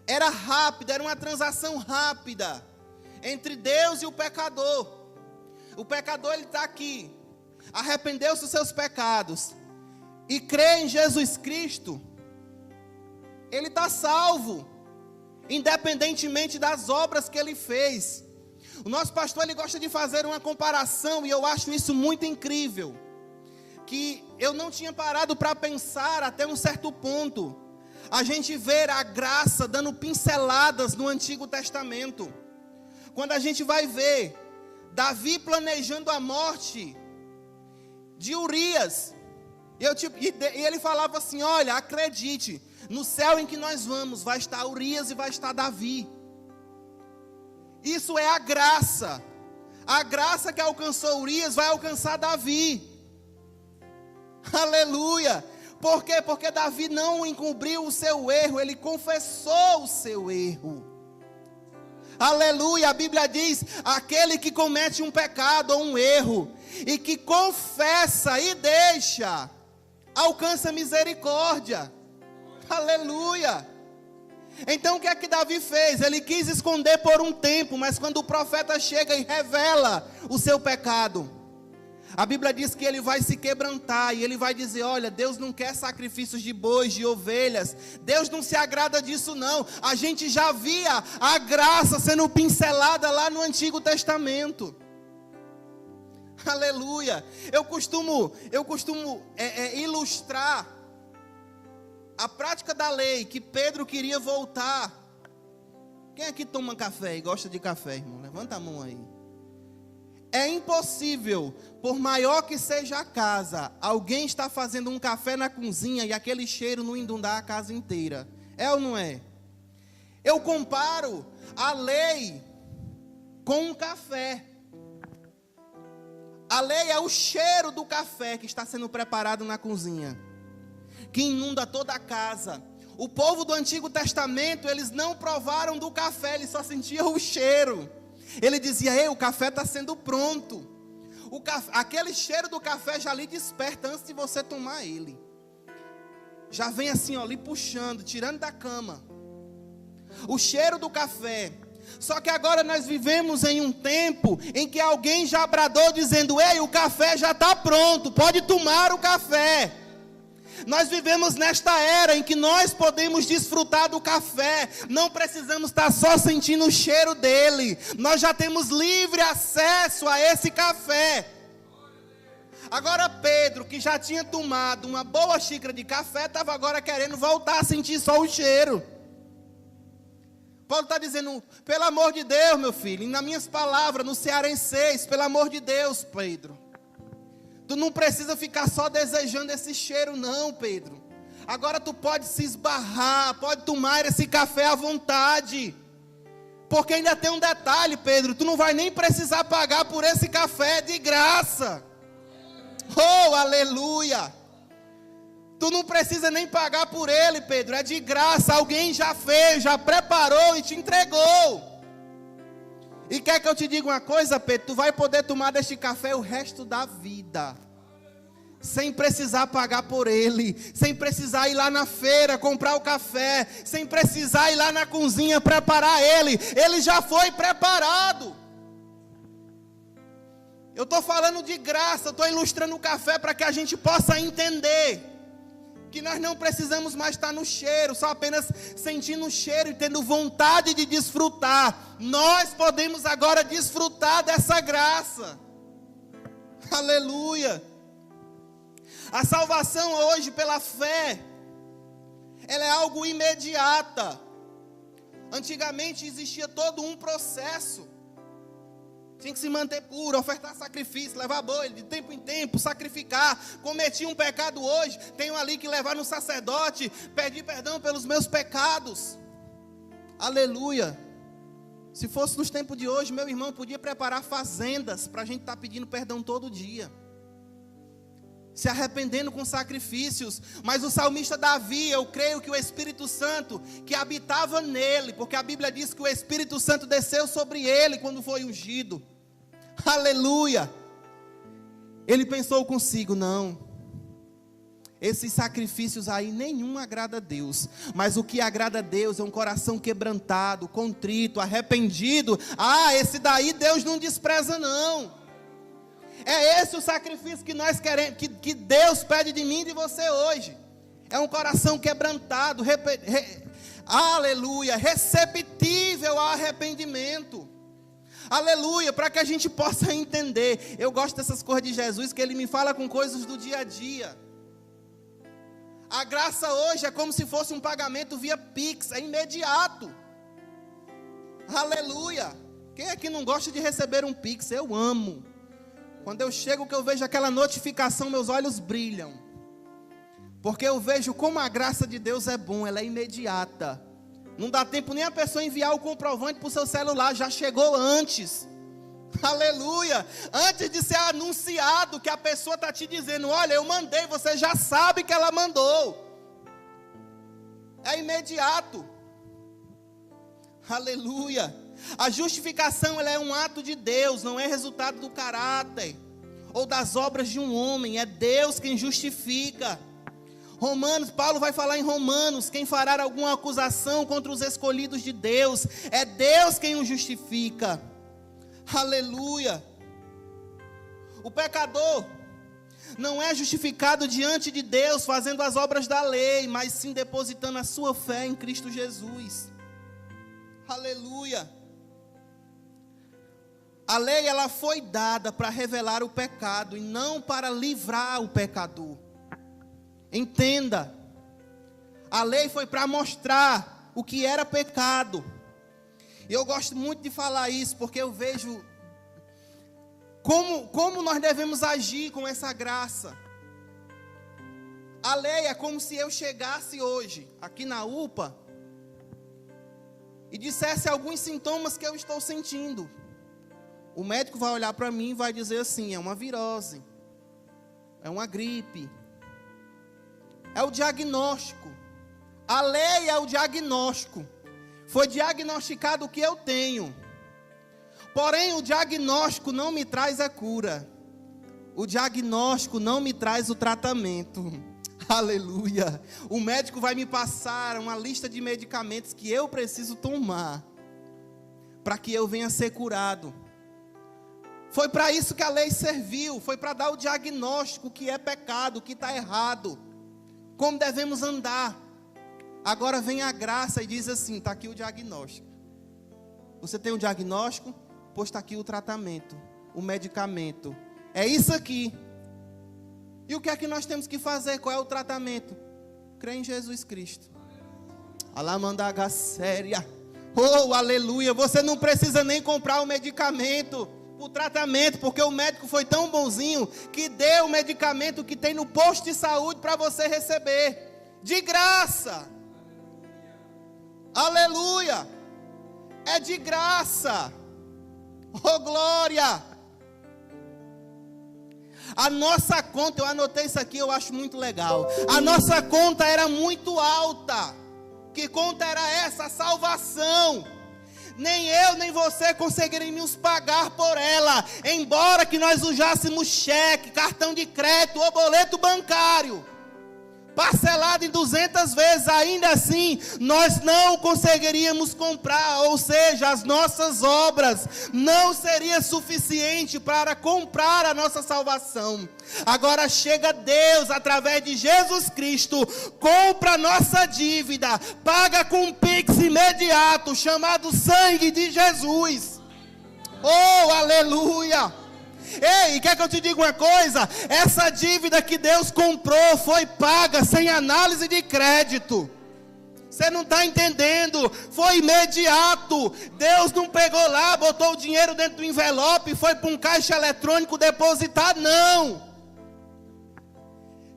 era rápido, era uma transação rápida entre Deus e o pecador. O pecador, ele está aqui, arrependeu-se dos seus pecados e crê em Jesus Cristo. Ele está salvo, independentemente das obras que ele fez. O nosso pastor, ele gosta de fazer uma comparação, e eu acho isso muito incrível, que eu não tinha parado para pensar até um certo ponto. A gente vê a graça dando pinceladas no Antigo Testamento. Quando a gente vai ver Davi planejando a morte de Urias, e ele falava assim: olha, acredite, no céu em que nós vamos, vai estar Urias e vai estar Davi. Isso é a graça. A graça que alcançou Urias vai alcançar Davi. Aleluia. Por quê? Porque Davi não encobriu o seu erro, ele confessou o seu erro. Aleluia. A Bíblia diz: aquele que comete um pecado ou um erro, e que confessa e deixa, alcança misericórdia. Aleluia. Então o que é que Davi fez? Ele quis esconder por um tempo, mas quando o profeta chega e revela o seu pecado, a Bíblia diz que ele vai se quebrantar e ele vai dizer: olha, Deus não quer sacrifícios de bois, de ovelhas, Deus não se agrada disso não. A gente já via a graça sendo pincelada lá no Antigo Testamento. Aleluia. Eu costumo ilustrar a prática da lei, que Pedro queria voltar. Quem aqui toma café e gosta de café, irmão? Levanta a mão aí. É impossível, por maior que seja a casa, alguém está fazendo um café na cozinha e aquele cheiro não inundar a casa inteira. É ou não é? Eu comparo a lei com um café. A lei é o cheiro do café que está sendo preparado na cozinha, que inunda toda a casa. O povo do Antigo Testamento, eles não provaram do café, eles só sentiam o cheiro. Ele dizia: ei, o café está sendo pronto. Aquele cheiro do café já lhe desperta antes de você tomar ele. Já vem assim, ó, lhe puxando, tirando da cama. O cheiro do café. Só que agora nós vivemos em um tempo em que alguém já bradou dizendo: ei, o café já está pronto, pode tomar o café. Nós vivemos nesta era em que nós podemos desfrutar do café, não precisamos estar só sentindo o cheiro dele, nós já temos livre acesso a esse café. Agora Pedro, que já tinha tomado uma boa xícara de café, estava agora querendo voltar a sentir só o cheiro. Paulo está dizendo: pelo amor de Deus, meu filho, e nas minhas palavras, no cearense, pelo amor de Deus, Pedro, tu não precisa ficar só desejando esse cheiro não, Pedro. Agora tu pode se esbarrar, pode tomar esse café à vontade. Porque ainda tem um detalhe, Pedro, tu não vai nem precisar pagar por esse café, de graça. Oh, aleluia. Tu não precisa nem pagar por ele, Pedro, é de graça. Alguém já fez, já preparou e te entregou. E quer que eu te diga uma coisa, Pedro? Tu vai poder tomar deste café o resto da vida, sem precisar pagar por ele, sem precisar ir lá na feira comprar o café, sem precisar ir lá na cozinha preparar ele já foi preparado. Eu estou falando de graça, estou ilustrando o café para que a gente possa entender que nós não precisamos mais estar no cheiro, só apenas sentindo o cheiro e tendo vontade de desfrutar. Nós podemos agora desfrutar dessa graça. Aleluia. A salvação hoje pela fé, ela é algo imediata. Antigamente existia todo um processo. Tinha que se manter puro, ofertar sacrifício, levar boi de tempo em tempo, sacrificar. Cometi um pecado hoje, tenho ali que levar no sacerdote, pedir perdão pelos meus pecados. Aleluia. Se fosse nos tempos de hoje, meu irmão podia preparar fazendas para a gente estar pedindo perdão todo dia. se arrependendo com sacrifícios. Mas o salmista Davi, eu creio que o Espírito Santo que habitava nele, porque a Bíblia diz que o Espírito Santo desceu sobre ele quando foi ungido, aleluia, ele pensou consigo: não, esses sacrifícios aí nenhum agrada a Deus, mas o que agrada a Deus é um coração quebrantado, contrito, arrependido. Esse daí Deus não despreza não. É esse o sacrifício que nós queremos, que Deus pede de mim e de você hoje. É um coração quebrantado, aleluia, receptível ao arrependimento. Aleluia, para que a gente possa entender. Eu gosto dessas coisas de Jesus, que Ele me fala com coisas do dia a dia. A graça hoje é como se fosse um pagamento via Pix, é imediato. Aleluia. Quem aqui não gosta de receber um Pix? Eu amo. Quando eu chego, que eu vejo aquela notificação, meus olhos brilham. Porque eu vejo como a graça de Deus é bom, ela é imediata. Não dá tempo nem a pessoa enviar o comprovante para o seu celular, já chegou antes. Aleluia. Antes de ser anunciado, que a pessoa está te dizendo: olha, eu mandei, você já sabe que ela mandou. É imediato. Aleluia. A justificação, ela é um ato de Deus, não é resultado do caráter ou das obras de um homem. É Deus quem justifica. Paulo vai falar em Romanos: quem fará alguma acusação contra os escolhidos de Deus? É Deus quem os justifica. Aleluia. O pecador não é justificado diante de Deus fazendo as obras da lei, mas sim depositando a sua fé em Cristo Jesus. Aleluia. A lei, ela foi dada para revelar o pecado e não para livrar o pecador. Entenda. A lei foi para mostrar o que era pecado. E eu gosto muito de falar isso, porque eu vejo como nós devemos agir com essa graça. A lei é como se eu chegasse hoje aqui na UPA e dissesse alguns sintomas que eu estou sentindo. O médico vai olhar para mim e vai dizer assim: é uma virose, é uma gripe. É o diagnóstico. A lei é o diagnóstico. Foi diagnosticado o que eu tenho. Porém, o diagnóstico não me traz a cura. O diagnóstico não me traz o tratamento. Aleluia. O médico vai me passar uma lista de medicamentos que eu preciso tomar para que eu venha ser curado. Foi para isso que a lei serviu. Foi para dar o diagnóstico, o que é pecado, o que está errado, como devemos andar. Agora vem a graça e diz assim: está aqui o diagnóstico. Você tem um diagnóstico? Pois está aqui o tratamento, o medicamento. É isso aqui. E o que é que nós temos que fazer? Qual é o tratamento? Crer em Jesus Cristo. Alamandaga séria. Oh, aleluia. Você não precisa nem comprar o medicamento, o tratamento, porque o médico foi tão bonzinho que deu o medicamento que tem no posto de saúde para você receber. De graça. Aleluia. É de graça. Oh, glória. A nossa conta, eu anotei isso aqui, eu acho muito legal. A nossa conta era muito alta. Que conta era essa? A salvação. Nem eu, nem você conseguiríamos pagar por ela, embora que nós usássemos cheque, cartão de crédito ou boleto bancário, parcelado em 200 vezes, ainda assim, nós não conseguiríamos comprar, ou seja, as nossas obras não seria suficiente para comprar a nossa salvação. Agora chega Deus, através de Jesus Cristo, compra a nossa dívida, paga com um Pix imediato, chamado sangue de Jesus. Oh, aleluia! Ei, quer que eu te diga uma coisa? Essa dívida que Deus comprou foi paga sem análise de crédito. Você não está entendendo? Foi imediato. Deus não pegou lá, botou o dinheiro dentro do envelope e foi para um caixa eletrônico depositar, não.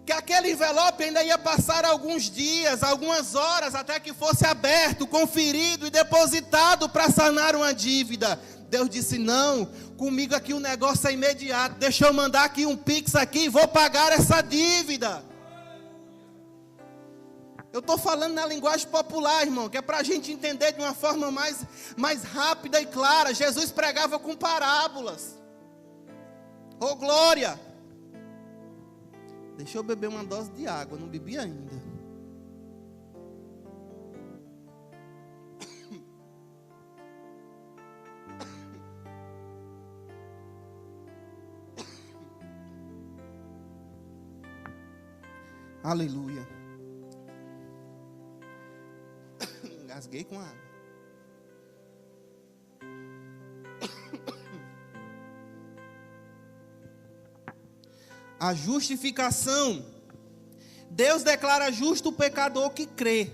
Que aquele envelope ainda ia passar alguns dias, algumas horas, até que fosse aberto, conferido e depositado para sanar uma dívida. Deus disse: não, comigo aqui o negócio é imediato. Deixa eu mandar aqui um Pix aqui e vou pagar essa dívida. Eu estou falando na linguagem popular, irmão, que é para a gente entender de uma forma mais rápida e clara. Jesus pregava com parábolas. Oh, glória! Deixa eu beber uma dose de água, não bebi ainda. Aleluia. Engasguei com água. A justificação. Deus declara justo o pecador que crê.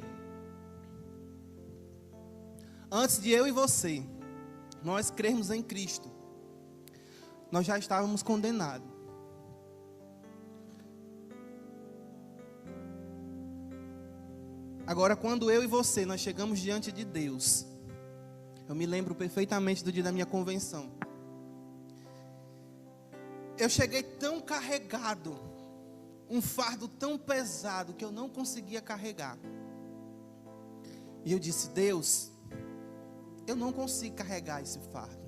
Antes de eu e você, nós crermos em Cristo, nós já estávamos condenados. Agora, quando eu e você, nós chegamos diante de Deus, eu me lembro perfeitamente do dia da minha convenção. Eu cheguei tão carregado, um fardo tão pesado que eu não conseguia carregar. E eu disse: Deus, eu não consigo carregar esse fardo.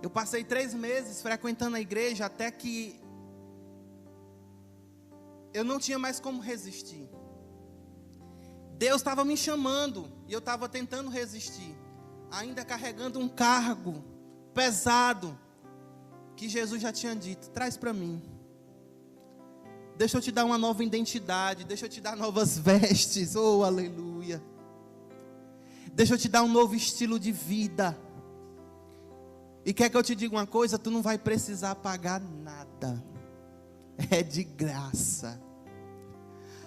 Eu passei 3 meses frequentando a igreja até que eu não tinha mais como resistir. Deus estava me chamando e eu estava tentando resistir, ainda carregando um cargo pesado que Jesus já tinha dito: traz para mim. Deixa eu te dar uma nova identidade, deixa eu te dar novas vestes. Oh, aleluia. Deixa eu te dar um novo estilo de vida. E quer que eu te diga uma coisa? Tu não vai precisar pagar nada. É de graça.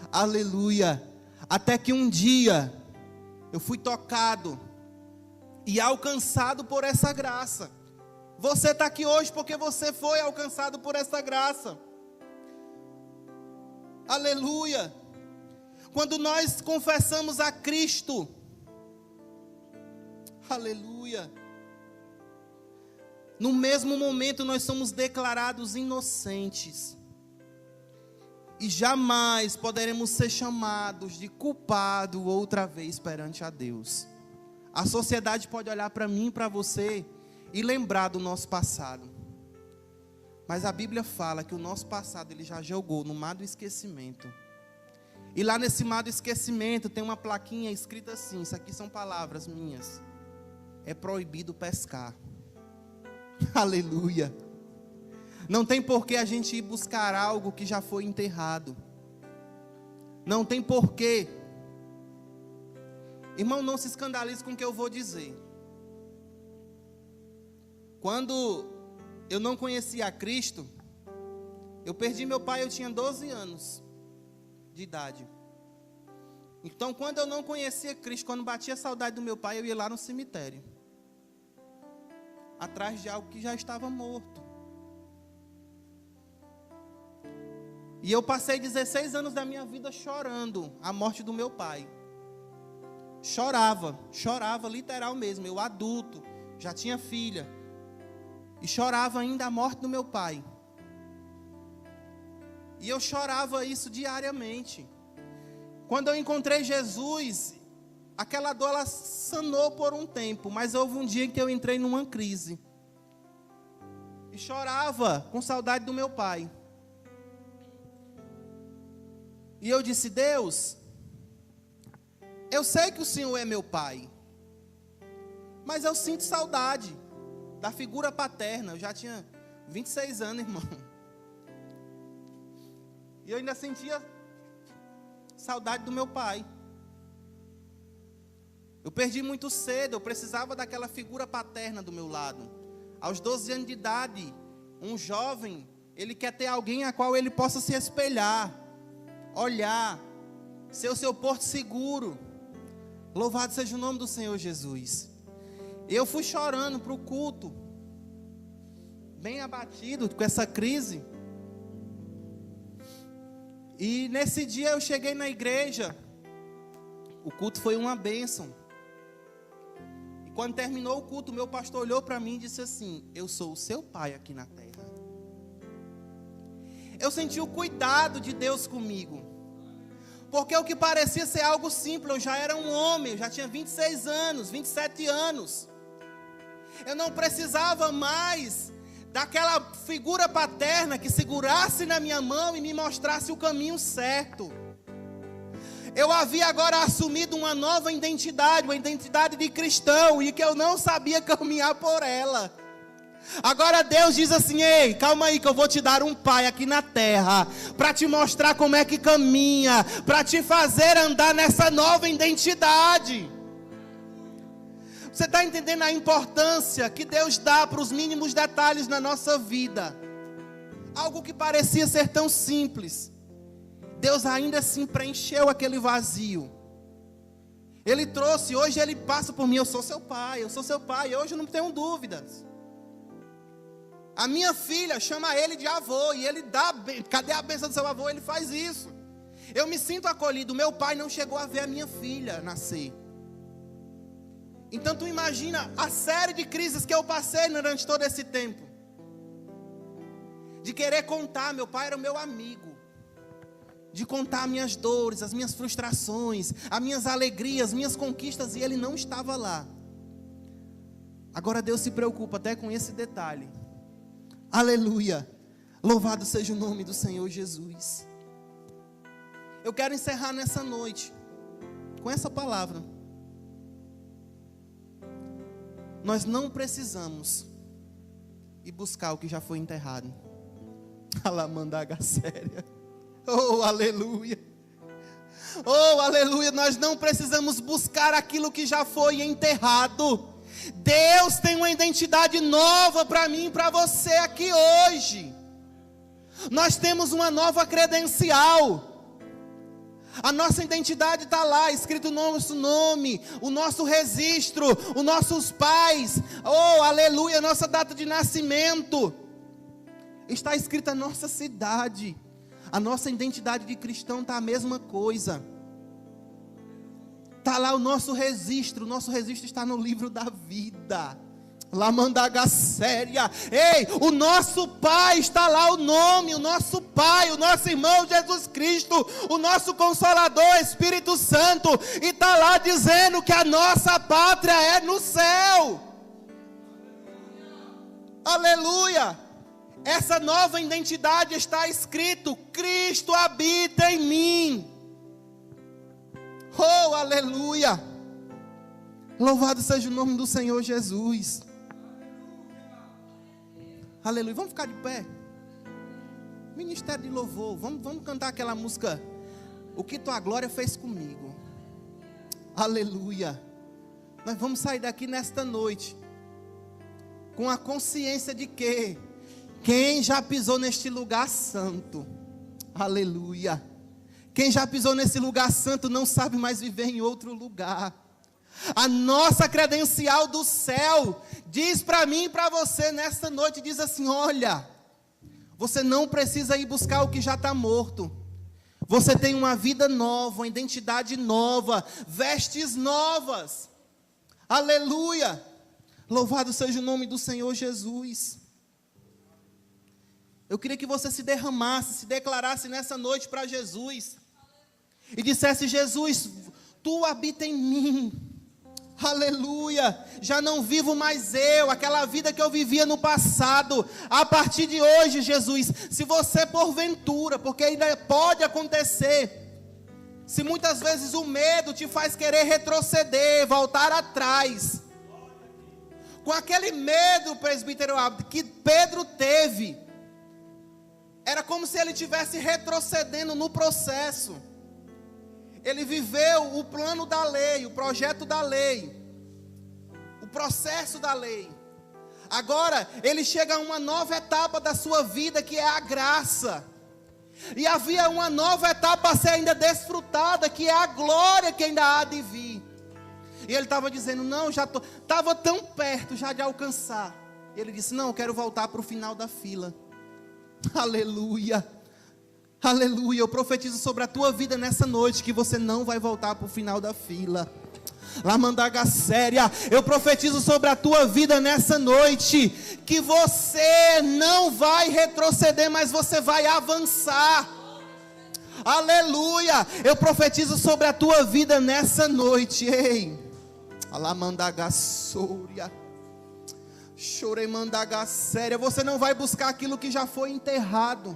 Aleluia. Até que um dia eu fui tocado e alcançado por essa graça. Você está aqui hoje porque você foi alcançado por essa graça. Aleluia. Quando nós confessamos a Cristo, aleluia, no mesmo momento nós somos declarados inocentes. E jamais poderemos ser chamados de culpado outra vez perante a Deus. A sociedade pode olhar para mim e para você e lembrar do nosso passado. Mas a Bíblia fala que o nosso passado ele já jogou no mar do esquecimento. E lá nesse mar do esquecimento tem uma plaquinha escrita assim, isso aqui são palavras minhas: é proibido pescar. Aleluia. Não tem por que a gente ir buscar algo que já foi enterrado. Não tem porquê. Irmão, não se escandalize com o que eu vou dizer. Quando eu não conhecia a Cristo, eu perdi meu pai, eu tinha 12 anos de idade. Então, quando eu não conhecia Cristo, quando batia a saudade do meu pai, eu ia lá no cemitério, atrás de algo que já estava morto. E eu passei 16 anos da minha vida chorando a morte do meu pai. Chorava literal mesmo, eu adulto, já tinha filha. E chorava ainda a morte do meu pai. E eu chorava isso diariamente. Quando eu encontrei Jesus, aquela dor ela sanou por um tempo, mas houve um dia em que eu entrei numa crise. E chorava com saudade do meu pai. E eu disse: Deus, eu sei que o Senhor é meu pai, mas eu sinto saudade da figura paterna. Eu já tinha 26 anos, irmão. E eu ainda sentia saudade do meu pai. Eu perdi muito cedo, eu precisava daquela figura paterna do meu lado. Aos 12 anos de idade, um jovem, ele quer ter alguém a qual ele possa se espelhar, olhar, ser o seu porto seguro. Louvado seja o nome do Senhor Jesus. Eu fui chorando para o culto, bem abatido com essa crise. E nesse dia eu cheguei na igreja. O culto foi uma bênção. Quando terminou o culto, meu pastor olhou para mim e disse assim: eu sou o seu pai aqui na terra. Eu senti o cuidado de Deus comigo. Porque o que parecia ser algo simples, eu já era um homem, eu já tinha 26 anos, 27 anos. Eu não precisava mais daquela figura paterna que segurasse na minha mão e me mostrasse o caminho certo. Eu havia agora assumido uma nova identidade, uma identidade de cristão, e que eu não sabia caminhar por ela. Agora Deus diz assim: ei, calma aí que eu vou te dar um pai aqui na terra, para te mostrar como é que caminha, para te fazer andar nessa nova identidade. Você está entendendo a importância que Deus dá para os mínimos detalhes na nossa vida? Algo que parecia ser tão simples, Deus ainda assim preencheu aquele vazio. Ele trouxe, hoje Ele passa por mim: eu sou seu pai, hoje eu não tenho dúvidas. A minha filha chama Ele de avô, e Ele dá, cadê a bênção do seu avô? Ele faz isso. Eu me sinto acolhido. Meu pai não chegou a ver a minha filha nascer. Então tu imagina a série de crises que eu passei durante todo esse tempo. De querer contar, meu pai era o meu amigo. De contar minhas dores, as minhas frustrações, as minhas alegrias, as minhas conquistas, e ele não estava lá. Agora Deus se preocupa até com esse detalhe. Aleluia! Louvado seja o nome do Senhor Jesus. Eu quero encerrar nessa noite com essa palavra. Nós não precisamos ir buscar o que já foi enterrado. Alamandaga séria. Oh, aleluia. Oh, aleluia. Nós não precisamos buscar aquilo que já foi enterrado. Deus tem uma identidade nova para mim e para você aqui hoje. Nós temos uma nova credencial. A nossa identidade está lá, escrito o nosso nome, o nosso registro, os nossos pais. Oh, aleluia, nossa data de nascimento. Está escrita a nossa cidade. A nossa identidade de cristão está a mesma coisa. Está lá o nosso registro está no livro da vida. Lamandaga séria. Ei, o nosso pai está lá, o nome, o nosso pai, o nosso irmão Jesus Cristo, o nosso Consolador Espírito Santo, e está lá dizendo que a nossa pátria é no céu. Aleluia. Essa nova identidade está escrito: Cristo habita em mim. Oh, aleluia. Louvado seja o nome do Senhor Jesus. Aleluia. Vamos ficar de pé. Ministério de louvor. Vamos cantar aquela música: O que tua glória fez comigo. Aleluia. Nós vamos sair daqui nesta noite com a consciência de que quem já pisou neste lugar santo, aleluia, quem já pisou nesse lugar santo não sabe mais viver em outro lugar. A nossa credencial do céu diz para mim e para você nesta noite, diz assim: olha, você não precisa ir buscar o que já está morto. Você tem uma vida nova, uma identidade nova, vestes novas. Aleluia. Louvado seja o nome do Senhor Jesus. Eu queria que você se derramasse, se declarasse nessa noite para Jesus. E dissesse: Jesus, tu habita em mim. Aleluia, já não vivo mais eu, aquela vida que eu vivia no passado. A partir de hoje, Jesus, se você porventura, porque ainda pode acontecer, se muitas vezes o medo te faz querer retroceder, voltar atrás, com aquele medo, presbítero Abdo, que Pedro teve, era como se ele estivesse retrocedendo no processo. Ele viveu o plano da lei, o projeto da lei, o processo da lei. Agora, ele chega a uma nova etapa da sua vida, que é a graça. E havia uma nova etapa a ser ainda desfrutada, que é a glória que ainda há de vir. E ele estava dizendo: não, estava tão perto já de alcançar. E ele disse: não, eu quero voltar para o final da fila. Aleluia. Aleluia, eu profetizo sobre a tua vida nessa noite que você não vai voltar para o final da fila. Lamandaga séria, eu profetizo sobre a tua vida nessa noite, que você não vai retroceder, mas você vai avançar. Aleluia, eu profetizo sobre a tua vida nessa noite, ei, Alamandaga sória, chorei mandaga séria, você não vai buscar aquilo que já foi enterrado,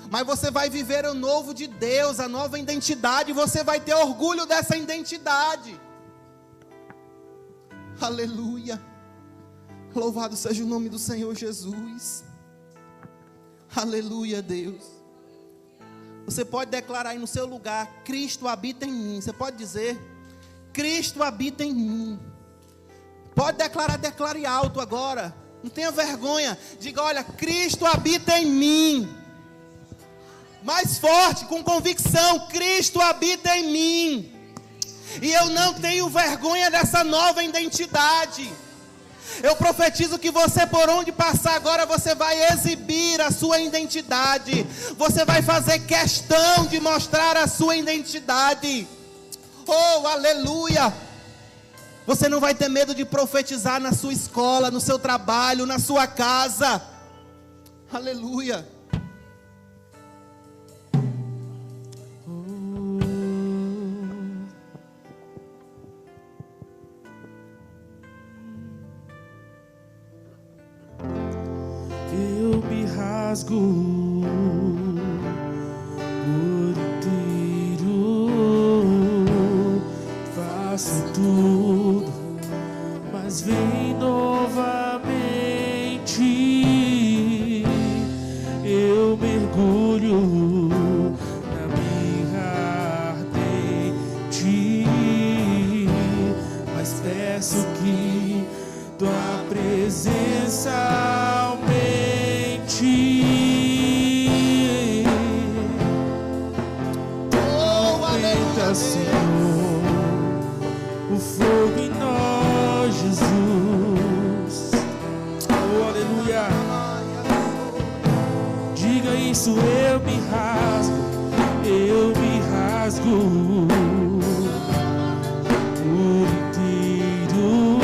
mas você vai viver o novo de Deus, a nova identidade, você vai ter orgulho dessa identidade. Aleluia, louvado seja o nome do Senhor Jesus. Aleluia, Deus. Você pode declarar aí no seu lugar: Cristo habita em mim. Você pode dizer: Cristo habita em mim. Pode declarar, declare alto agora, não tenha vergonha, diga: olha, Cristo habita em mim. Mais forte, com convicção: Cristo habita em mim. E eu não tenho vergonha dessa nova identidade. Eu profetizo que você, por onde passar agora, você vai exibir a sua identidade. Você vai fazer questão de mostrar a sua identidade. Oh, aleluia. Você não vai ter medo de profetizar na sua escola, no seu trabalho, na sua casa. Aleluia. Eu me rasgo por inteiro, faço tudo, mas vem novamente. Eu mergulho na minha ardente, mas peço que tua presença aumenta, Senhor, o fogo em nós, Jesus. Oh, aleluia. Diga isso: eu me rasgo por inteiro,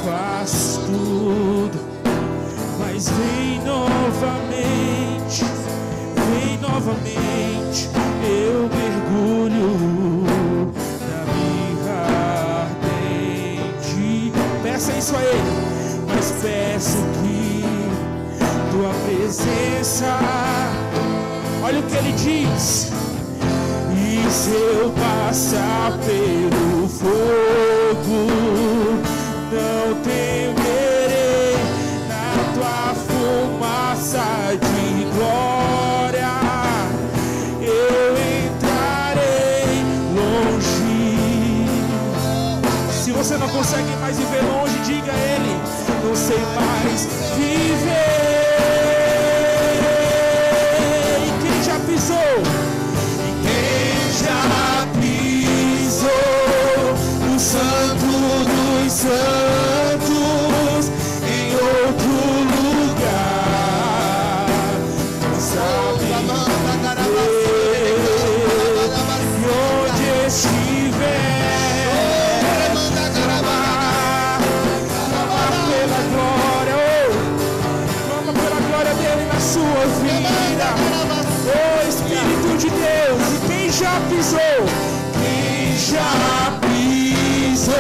faço tudo, mas vem novamente, eu mergulho na minha ardente. Peça isso a Ele, mas peço que tua presença, olha o que Ele diz: e se eu passar pelo fogo, não temerei, na tua fumaça de glória eu entrarei longe. Se você não consegue mais viver longe, diga a Ele: não sei mais viver. E quem já pisou? E quem já pisou no Santo dos Santos, em outro lugar, não sabe e onde estiver, pela glória, clama pela glória dele na sua vida. Oh, Espírito de Deus, e quem já pisou? Quem já pisou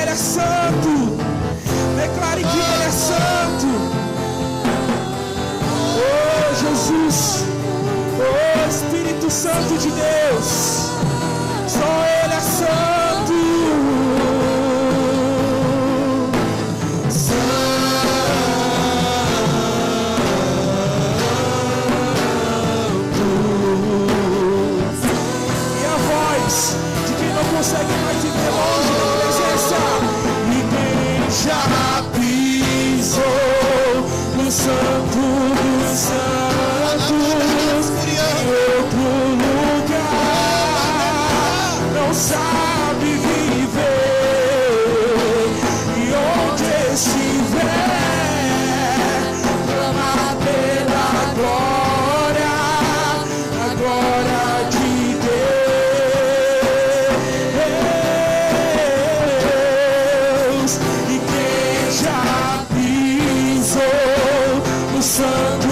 Ele é santo. Declare que Ele é santo. Oh Jesus, oh Espírito Santo de Deus, só Ele é santo. Consegue mais viver longe da presença. Igreja pisou no santo dos santos, em outro lugar, não sabe viver, e onde estiver, clama pela glória, a glória de santo,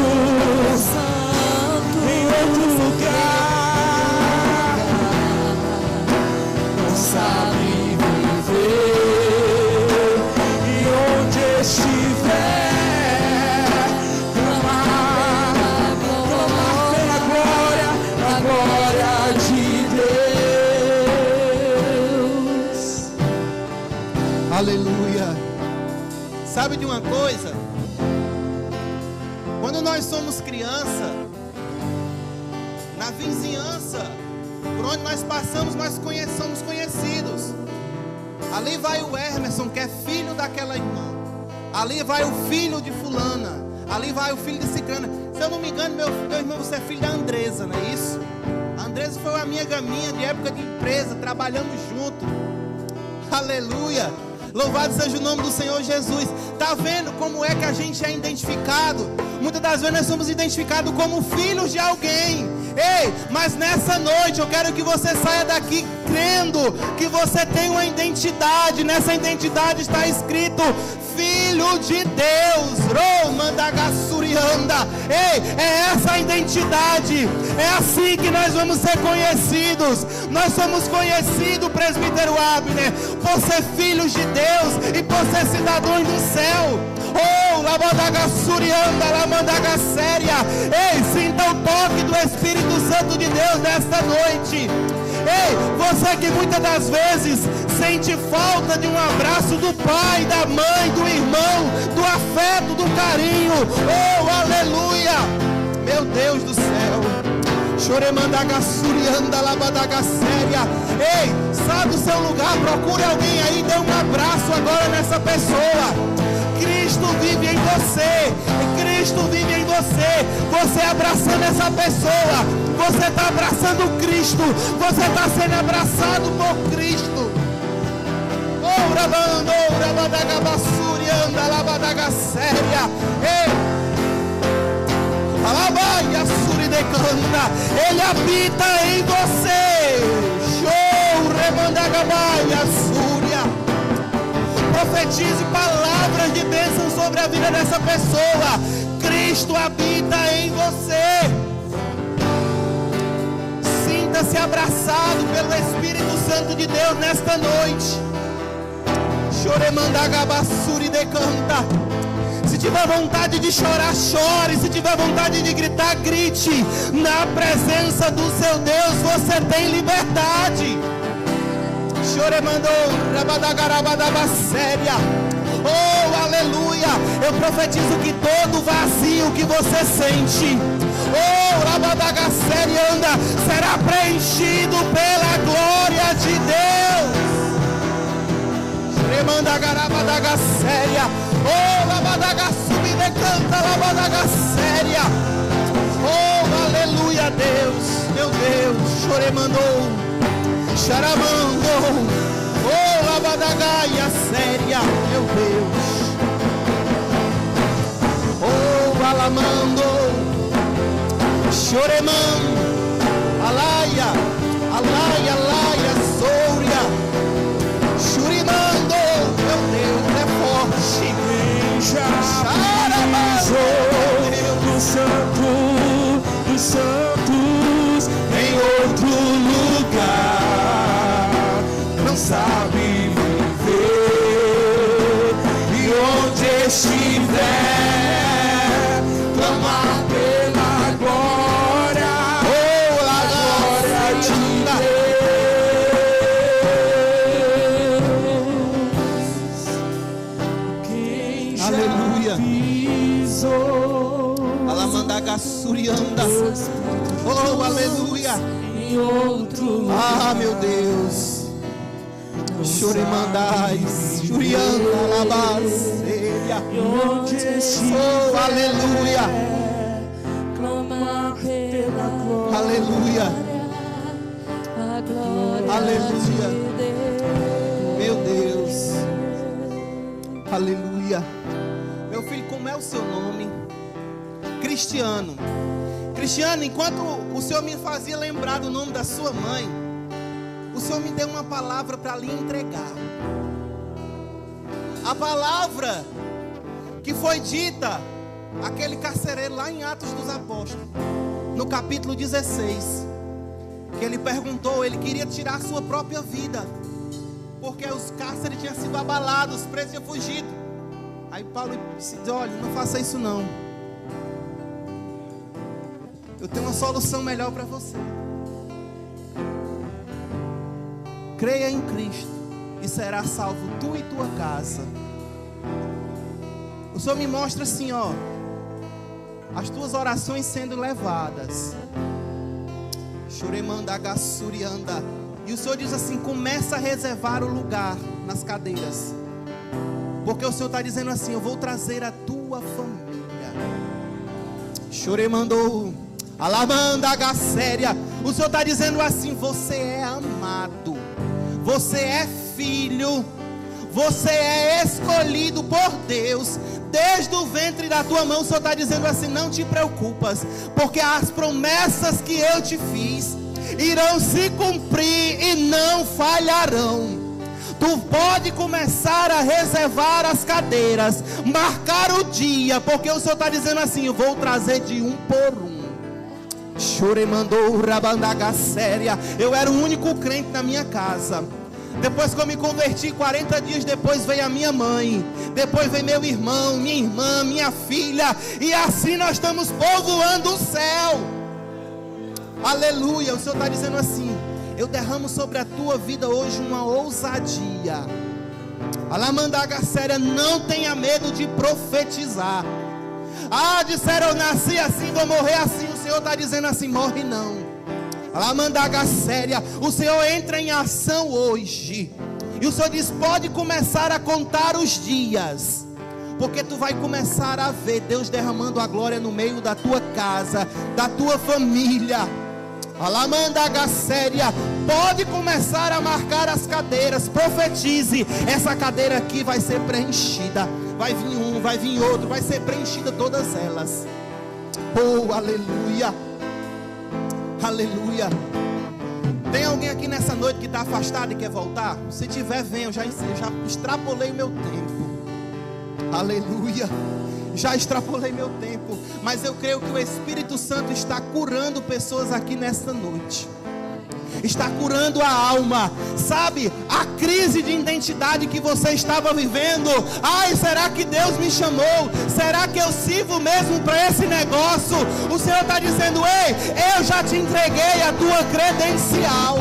em outro lugar, não sabe viver, e onde estiver, clamar pela glória, a glória de Deus. Aleluia. Sabe de uma coisa? Quando nós somos criança, na vizinhança, por onde nós passamos, nós somos conhecidos. Ali vai o Emerson, que é filho daquela irmã. Ali vai o filho de fulana. Ali vai o filho de ciclana. Se eu não me engano, meu irmão, você é filho da Andresa, não é isso? A Andresa foi uma amiga minha de época de empresa, trabalhando junto. Aleluia. Louvado seja o nome do Senhor Jesus. Está vendo como é que a gente é identificado? Muitas das vezes nós somos identificados como filhos de alguém. Ei, mas nessa noite eu quero que você saia daqui crendo que você tem uma identidade. Nessa identidade está escrito Filho de Deus. Ei, é essa a identidade. É assim que nós vamos ser conhecidos. Nós somos conhecidos, presbítero Abner, por ser filhos de Deus e por ser cidadãos do céu. Oh, Labadaga Surianda, Lamandaga Séria. Ei, sinta o toque do Espírito Santo de Deus nesta noite. Ei, você que muitas das vezes sente falta de um abraço do pai, da mãe, do irmão, do afeto, do carinho. Oh, aleluia. Meu Deus do céu. Choremandaga Surianda, Labadaga Séria. Ei, sabe o seu lugar, procure alguém aí, dê um abraço agora nessa pessoa. Cristo vive em você. Cristo vive em você. Você abraçando essa pessoa, você está abraçando Cristo. Você está sendo abraçado por Cristo. Oh, Rabando, Rabadaga Bassuri, anda, Labadaga Séria. Ei, Alabaia Suri decanta. Ele habita em você. Show, Remandaga Baia Súria. Profetize palavras de bênção sobre a vida dessa pessoa. Cristo habita em você. Sinta-se abraçado pelo Espírito Santo de Deus nesta noite. Choremandagabassuri decanta. Se tiver vontade de chorar, chore. Se tiver vontade de gritar, grite. Na presença do seu Deus você tem liberdade. Choremandou, rabadagarabadabasséria. Oh, aleluia. Eu profetizo que todo vazio que você sente, oh, rabadagasséria, anda, será preenchido pela glória de Deus. Choremandagarabagasséria. Oh, rabadagassubi canta, rabadagasséria. Oh, aleluia, Deus, meu Deus. Choremandou, charamandou. Oh, labadagaia séria, meu Deus. Oh, alamando, choremão, alaia, alaia, alaia, souria, churimando, meu Deus, é forte. Charamando, do santo dos santos, em outro lugar. Não sabe viver, estiver, clamar pela glória, a glória de Deus. Quem já pisou, Alamandaga Surianda. Oh, aleluia. em outro lugar. Ah, meu Deus. Chorimandais, Churianda, Alabaceia. Onde Oh, aleluia. clamar pela glória, Aleluia. A glória Aleluia. de Deus. Meu Deus. Aleluia. Meu filho, como é o seu nome? Cristiano. Cristiano, enquanto o Senhor me fazia lembrar do nome da sua mãe, o Senhor me deu uma palavra para lhe entregar. A palavra que foi dita àquele carcereiro lá em Atos dos Apóstolos, no capítulo 16, que ele perguntou, ele queria tirar a sua própria vida, porque os cárceres tinham sido abalados, os presos tinham fugido. Aí Paulo disse, olha, não faça isso não. Eu tenho uma solução melhor para você. Creia em Cristo e será salvo tu e tua casa. O Senhor me mostra assim, ó, as tuas orações sendo levadas. Choremandaga Surianda. E o Senhor diz assim, começa a reservar o lugar nas cadeiras, porque o Senhor está dizendo assim, eu vou trazer a tua família. Choremandou, Alamandaga Séria. O Senhor está dizendo assim, você é amado, você é filho, você é escolhido por Deus. Desde o ventre da tua mão, o Senhor está dizendo assim, não te preocupas, porque as promessas que eu te fiz irão se cumprir e não falharão. Tu pode começar a reservar as cadeiras, marcar o dia, porque o Senhor está dizendo assim, eu vou trazer de um por um. Choremandou Rabandaga Séria. Eu era o único crente na minha casa. Depois que eu me converti, 40 dias depois veio a minha mãe, depois veio meu irmão, minha irmã, minha filha, e assim nós estamos povoando o céu. Aleluia. O Senhor está dizendo assim, eu derramo sobre a tua vida hoje uma ousadia. Alamandaga Séria, não tenha medo de profetizar. Ah, disseram, eu nasci assim, vou morrer assim. O Senhor está dizendo assim, morre não. Alamandaga Séria, o Senhor entra em ação hoje. E o Senhor diz, pode começar a contar os dias, porque tu vai começar a ver Deus derramando a glória no meio da tua casa, da tua família. Alamandaga Séria, pode começar a marcar as cadeiras, profetize, essa cadeira aqui vai ser preenchida. Vai vir um, vai vir outro, vai ser preenchida todas elas. Oh, aleluia. Aleluia. Tem alguém aqui nessa noite que está afastado e quer voltar? Se tiver, vem, eu já extrapolei o meu tempo. Aleluia. Já extrapolei meu tempo. Mas eu creio que o Espírito Santo está curando pessoas aqui nesta noite. Está curando a alma, sabe, a crise de identidade que você estava vivendo. Ai, será que Deus me chamou? Será que eu sirvo mesmo para esse negócio? O Senhor está dizendo, ei, eu já te entreguei a tua credencial.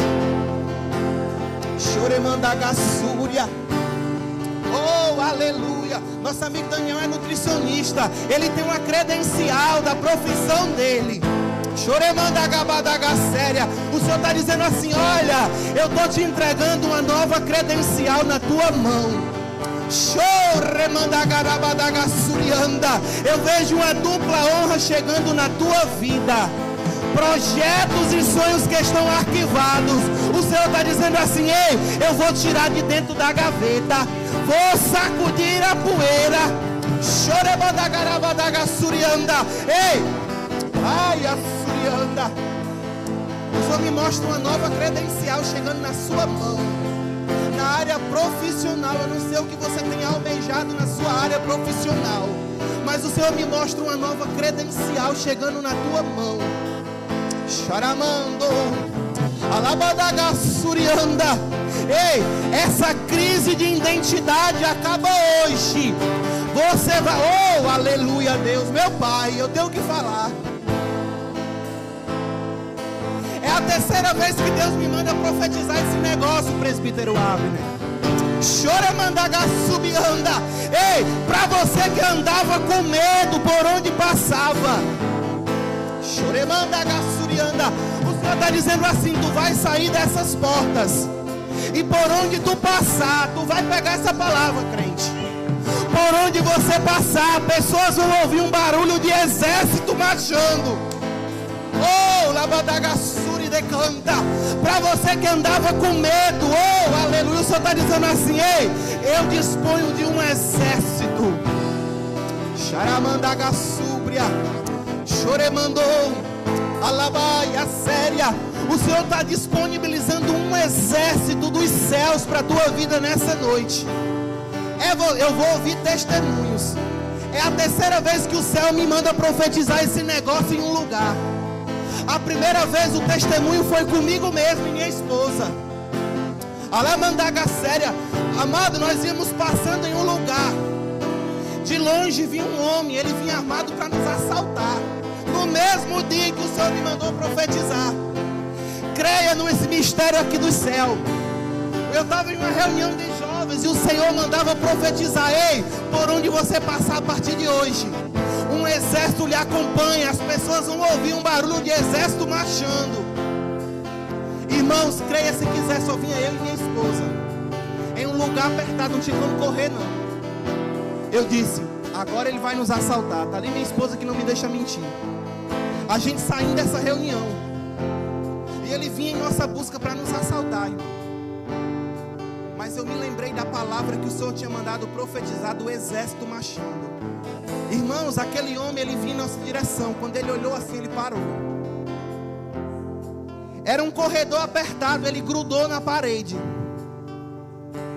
Choremandaga Súria. Oh, aleluia. Nosso amigo Daniel é nutricionista, ele tem uma credencial da profissão dele. Choremandagabadaga Séria. O Senhor está dizendo assim, olha, eu estou te entregando uma nova credencial na tua mão. Choremandagabadaga Surianda. Eu vejo uma dupla honra chegando na tua vida. Projetos e sonhos que estão arquivados, o Senhor está dizendo assim, ei, eu vou tirar de dentro da gaveta, vou sacudir a poeira. Choremandagabadaga Surianda. Ei, ai, a Surianda. O Senhor me mostra uma nova credencial chegando na sua mão. Na área profissional, eu não sei o que você tem almejado na sua área profissional, mas o Senhor me mostra uma nova credencial chegando na tua mão. Charamando, Alabadaga Surianda. Ei, essa crise de identidade acaba hoje. Você vai, oh, aleluia, Deus, meu Pai, eu tenho que falar. É a terceira vez que Deus me manda profetizar esse negócio, presbítero Abner. Choramandagasubianda. Ei, para você que andava com medo por onde passava, Choramandagasubianda, o Senhor está dizendo assim: tu vai sair dessas portas, e por onde tu passar, tu vai pegar essa palavra, crente. Por onde você passar, pessoas vão ouvir um barulho de exército marchando. Oh, labadagassuri decanta. Para você que andava com medo, oh, aleluia, o Senhor está dizendo assim: ei, eu disponho de um exército. Charamandagassúbria, choremandou, alabaia séria. O Senhor está disponibilizando um exército dos céus para a tua vida nessa noite. Eu vou ouvir testemunhos. É a terceira vez que o céu me manda profetizar esse negócio em um lugar. A primeira vez o testemunho foi comigo mesmo e minha esposa. Alamandaga séria. Amado, nós íamos passando em um lugar. De longe vinha um homem, ele vinha armado para nos assaltar. No mesmo dia que o Senhor me mandou profetizar. Creia nesse mistério aqui do céu. Eu estava em uma reunião de jovens e o Senhor mandava profetizar: ei, por onde você passar a partir de hoje, um exército lhe acompanha. As pessoas vão ouvir um barulho de exército marchando. Irmãos, creia se quiser, só vinha eu e minha esposa. Em um lugar apertado, não tinha como correr não. Eu disse: agora ele vai nos assaltar. Está ali minha esposa que não me deixa mentir. A gente saindo dessa reunião, e ele vinha em nossa busca para nos assaltar, irmão. Mas eu me lembrei da palavra que o Senhor tinha mandado profetizar do exército marchando. Irmãos, aquele homem, ele vinha em nossa direção. Quando ele olhou assim, ele parou. Era um corredor apertado, ele grudou na parede.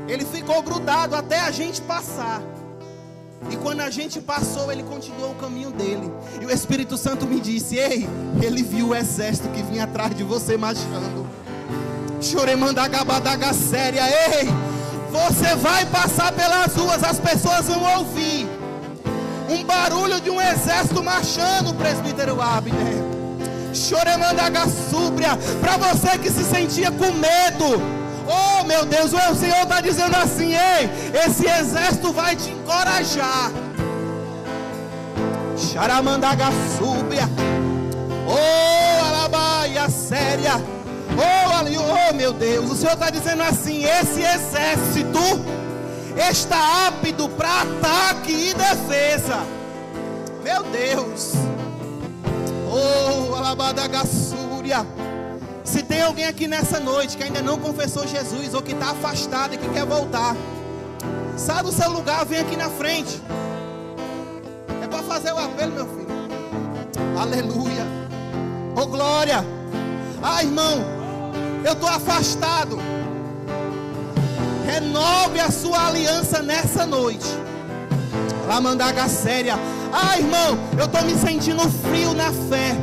Ele ficou grudado até a gente passar. E quando a gente passou, ele continuou o caminho dele. E o Espírito Santo me disse: ei, ele viu o exército que vinha atrás de você marchando. Choremandagabadaga séria. Ei, você vai passar pelas ruas, as pessoas vão ouvir um barulho de um exército marchando, presbítero Abner. Choremandagassúbria. Para você que se sentia com medo, oh meu Deus, o Senhor está dizendo assim: ei, esse exército vai te encorajar. Charamandagassúbria. Oh, alabaia séria. Oh meu Deus, o Senhor está dizendo assim: esse exército está apto para ataque e defesa. Meu Deus. Oh, alabadagassúria. Se tem alguém aqui nessa noite que ainda não confessou Jesus, ou que está afastado e que quer voltar, sai do seu lugar, vem aqui na frente. É para fazer o apelo, meu filho. Aleluia. Oh glória. Ah, irmão, eu estou afastado. Renove a sua aliança nessa noite. Lamandaga séria. Ah, irmão, eu estou me sentindo frio na fé.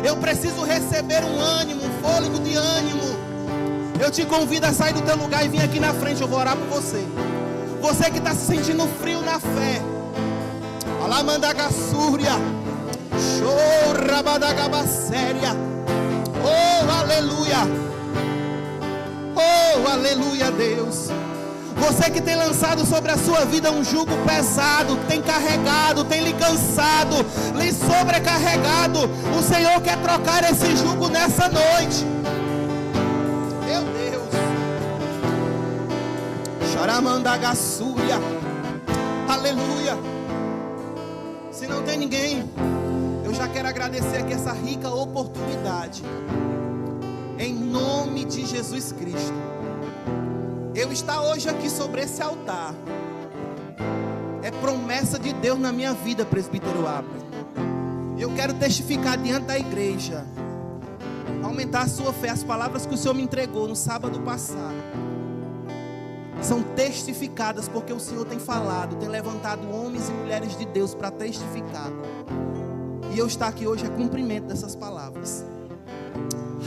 Eu preciso receber um ânimo, um fôlego de ânimo. Eu te convido a sair do teu lugar e vir aqui na frente. Eu vou orar por você. Você que está se sentindo frio na fé. Alamandaga súria. Chorabadagaba séria. Oh, aleluia. Oh, aleluia, Deus. Você que tem lançado sobre a sua vida um jugo pesado, tem carregado, tem lhe cansado, lhe sobrecarregado, o Senhor quer trocar esse jugo nessa noite. Meu Deus. Charamandagassúria. Aleluia. Se não tem ninguém, eu já quero agradecer aqui essa rica oportunidade. Em nome de Jesus Cristo. Eu estar hoje aqui sobre esse altar é promessa de Deus na minha vida, presbítero Abner. Eu quero testificar diante da igreja, aumentar a sua fé. As palavras que o Senhor me entregou no sábado passado são testificadas porque o Senhor tem falado, tem levantado homens e mulheres de Deus para testificar. E eu estar aqui hoje é cumprimento dessas palavras.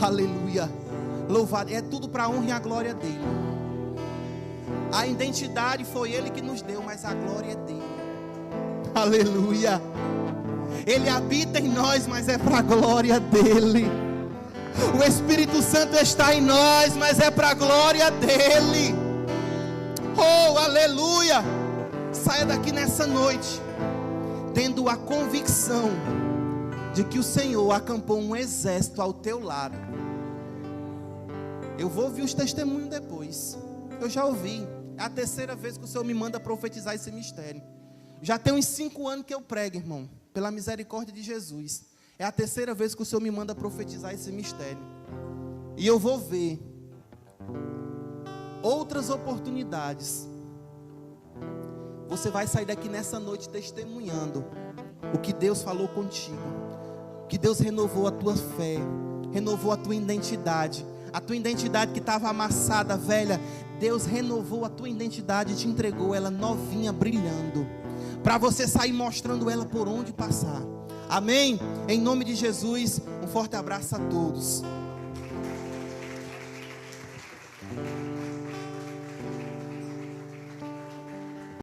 Aleluia. Louvado. É tudo para a honra e a glória dele. A identidade foi Ele que nos deu, mas a glória é dele. Aleluia. Ele habita em nós, mas é para a glória dele. O Espírito Santo está em nós, mas é para a glória dele. Oh, aleluia. Saia daqui nessa noite tendo a convicção de que o Senhor acampou um exército ao teu lado. Eu vou ouvir os testemunhos depois. Eu já ouvi. É a terceira vez que o Senhor me manda profetizar esse mistério. Já tem uns 5 anos que eu prego, irmão, pela misericórdia de Jesus. É a terceira vez que o Senhor me manda profetizar esse mistério. E eu vou ver outras oportunidades. Você vai sair daqui nessa noite testemunhando o que Deus falou contigo, que Deus renovou a tua fé, renovou a tua identidade que estava amassada, velha. Deus renovou a tua identidade e te entregou ela novinha, brilhando, para você sair mostrando ela por onde passar. Amém? Em nome de Jesus, um forte abraço a todos.